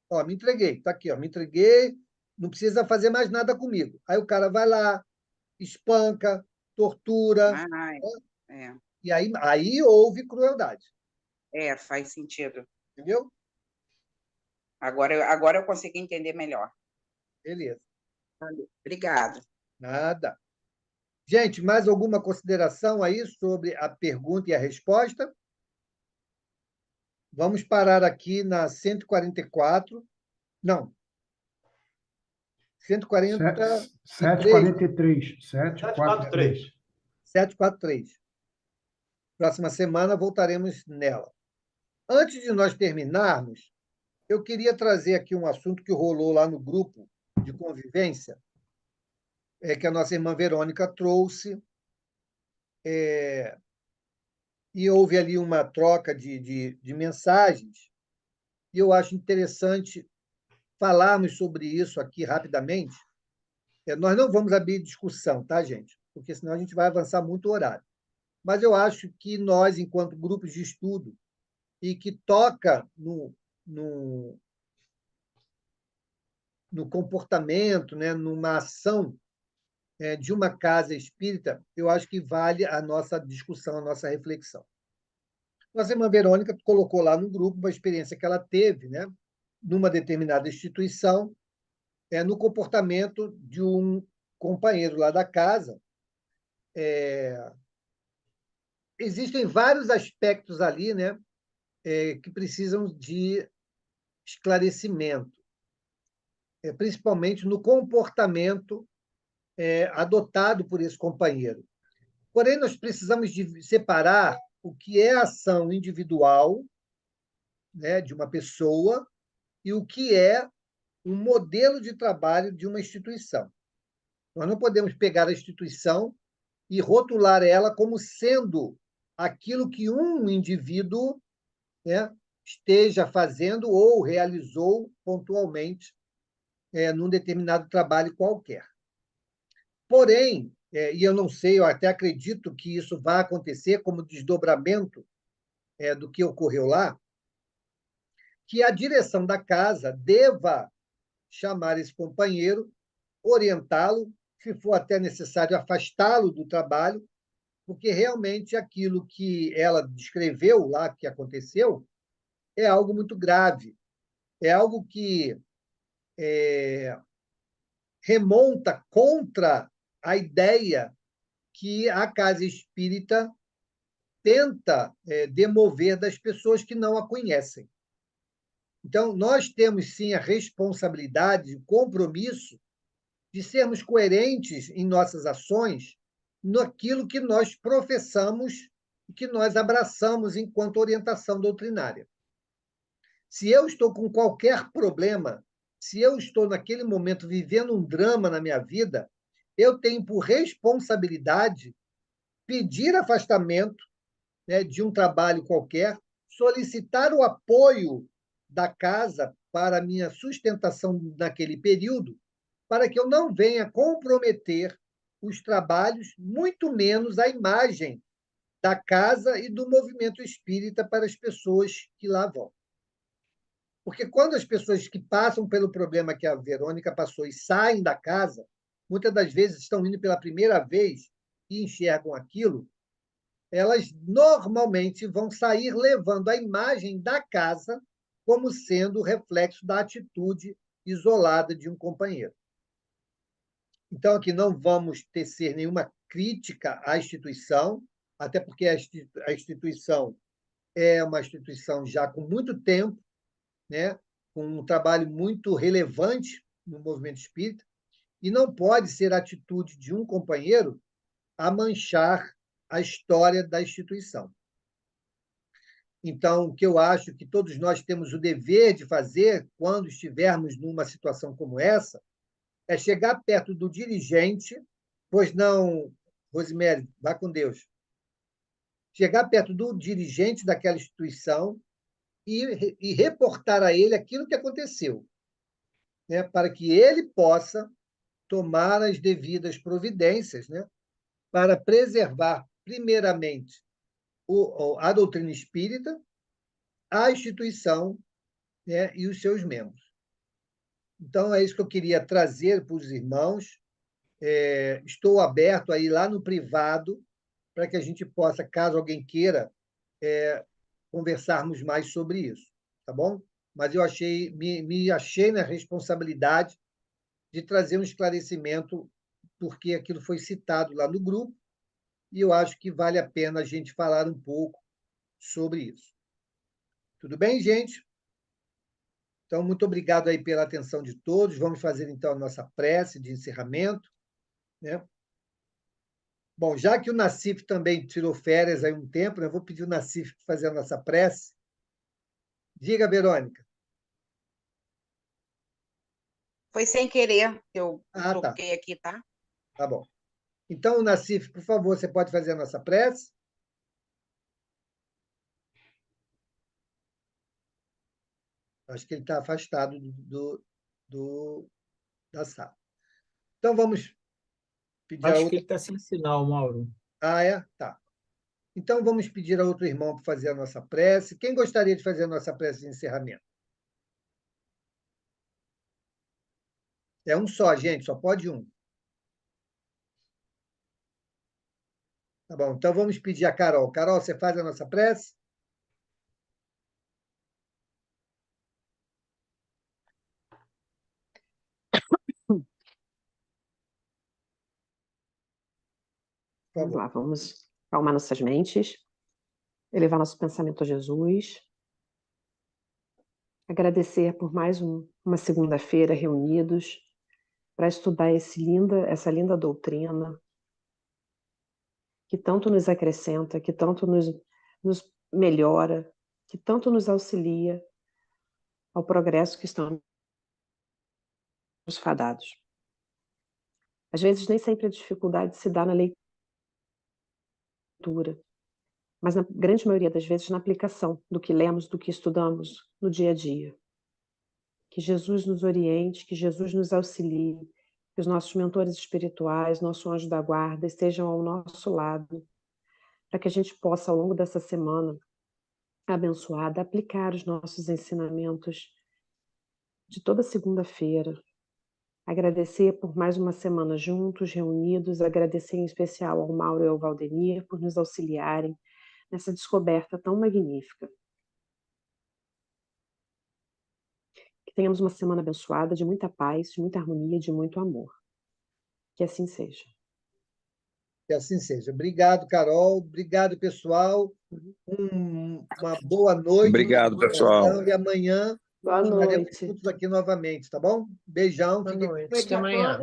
ó, me entreguei, tá aqui, ó, me entreguei, não precisa fazer mais nada comigo. Aí o cara vai lá, espanca, tortura, Ah, né? é. E aí houve crueldade, Faz sentido. entendeu? Agora eu consigo entender melhor. Beleza. Obrigada. Nada. Gente, mais alguma consideração aí sobre a pergunta e a resposta? Vamos parar aqui na 144. Não. 143. 743. 743. 743. Próxima semana voltaremos nela. Antes de nós terminarmos, eu queria trazer aqui um assunto que rolou lá no grupo de convivência, que a nossa irmã Verônica trouxe, e houve ali uma troca de mensagens, e eu acho interessante falarmos sobre isso aqui rapidamente. Nós não vamos abrir discussão, tá, gente? Porque senão a gente vai avançar muito o horário. Mas eu acho que nós, enquanto grupos de estudo, e que toca no comportamento, né, numa ação de uma casa espírita, eu acho que vale a nossa discussão, a nossa reflexão. Nossa irmã Verônica colocou lá no grupo uma experiência que ela teve, né, numa determinada instituição, no comportamento de um companheiro lá da casa. Existem vários aspectos ali, né, que precisam de esclarecimento, principalmente no comportamento adotado por esse companheiro. Porém, nós precisamos de separar o que é ação individual, né, de uma pessoa e o que é um modelo de trabalho de uma instituição. Nós não podemos pegar a instituição e rotular ela como sendo aquilo que um indivíduo, né, esteja fazendo ou realizou pontualmente num determinado trabalho qualquer. Porém, e eu não sei, eu até acredito que isso vai acontecer como desdobramento do que ocorreu lá, que a direção da casa deva chamar esse companheiro, orientá-lo, se for até necessário afastá-lo do trabalho, porque realmente aquilo que ela descreveu lá, que aconteceu, é algo muito grave, é algo que remonta contra a ideia que a casa espírita tenta demover das pessoas que não a conhecem. Então, nós temos, sim, a responsabilidade, o compromisso de sermos coerentes em nossas ações naquilo que nós professamos e que nós abraçamos enquanto orientação doutrinária. Se eu estou com qualquer problema, se eu estou naquele momento vivendo um drama na minha vida, eu tenho por responsabilidade pedir afastamento, né, de um trabalho qualquer, solicitar o apoio da casa para a minha sustentação naquele período, para que eu não venha comprometer os trabalhos, muito menos a imagem da casa e do movimento espírita para as pessoas que lá vão. Porque quando as pessoas que passam pelo problema que a Verônica passou e saem da casa, muitas das vezes estão indo pela primeira vez e enxergam aquilo, elas normalmente vão sair levando a imagem da casa como sendo reflexo da atitude isolada de um companheiro. Então, aqui não vamos tecer nenhuma crítica à instituição, até porque a instituição é uma instituição já com muito tempo, né, com um trabalho muito relevante no movimento espírita, e não pode ser a atitude de um companheiro a manchar a história da instituição. Então, o que eu acho que todos nós temos o dever de fazer quando estivermos numa situação como essa é chegar perto do dirigente, pois não, Rosemary, vá com Deus. Chegar perto do dirigente daquela instituição e reportar a ele aquilo que aconteceu, né, para que ele possa tomar as devidas providências, né, para preservar, primeiramente, a doutrina espírita, a instituição, né, e os seus membros. Então, é isso que eu queria trazer para os irmãos. Estou aberto aí lá no privado para que a gente possa, caso alguém queira, conversarmos mais sobre isso, tá bom? Mas eu me achei na responsabilidade de trazer um esclarecimento, porque aquilo foi citado lá no grupo, e eu acho que vale a pena a gente falar um pouco sobre isso. Tudo bem, gente? Então, muito obrigado aí pela atenção de todos. Vamos fazer, então, a nossa prece de encerramento, né? Bom, já que o Nassif também tirou férias aí um tempo, né, eu vou pedir o Nassif para fazer a nossa prece. Diga, Verônica. Foi sem querer que eu Tá. toquei aqui, tá? Tá bom. Então, Nassif, por favor, você pode fazer a nossa prece? Acho que ele está afastado da sala. Então, vamos pedir a Acho que outra. ele está sem sinal, Mauro. Ah, é? Tá. Então, vamos pedir a outro irmão para fazer a nossa prece. Quem gostaria de fazer a nossa prece de encerramento? É um só, gente, só pode um. Tá bom, então vamos pedir a Carol. Carol, você faz a nossa prece? Por Vamos favor. lá, vamos acalmar nossas mentes, elevar nosso pensamento a Jesus, agradecer por mais uma segunda-feira reunidos para estudar essa linda doutrina que tanto nos acrescenta, que tanto nos melhora, que tanto nos auxilia ao progresso que estamos fadados. Às vezes, nem sempre a dificuldade se dá na leitura, mas na grande maioria das vezes na aplicação do que lemos, do que estudamos no dia a dia. Que Jesus nos oriente, que Jesus nos auxilie, que os nossos mentores espirituais, nosso anjo da guarda, estejam ao nosso lado, para que a gente possa, ao longo dessa semana abençoada, aplicar os nossos ensinamentos de toda segunda-feira. Agradecer por mais uma semana juntos, reunidos, agradecer em especial ao Mauro e ao Valdemir por nos auxiliarem nessa descoberta tão magnífica. Que tenhamos uma semana abençoada, de muita paz, de muita harmonia, de muito amor. Que assim seja. Que assim seja. Obrigado, Carol. Obrigado, pessoal. Uma boa noite. Obrigado, pessoal. E amanhã Boa estaremos noite. juntos aqui novamente, tá bom? Beijão. Boa Fiquem noite. Até amanhã.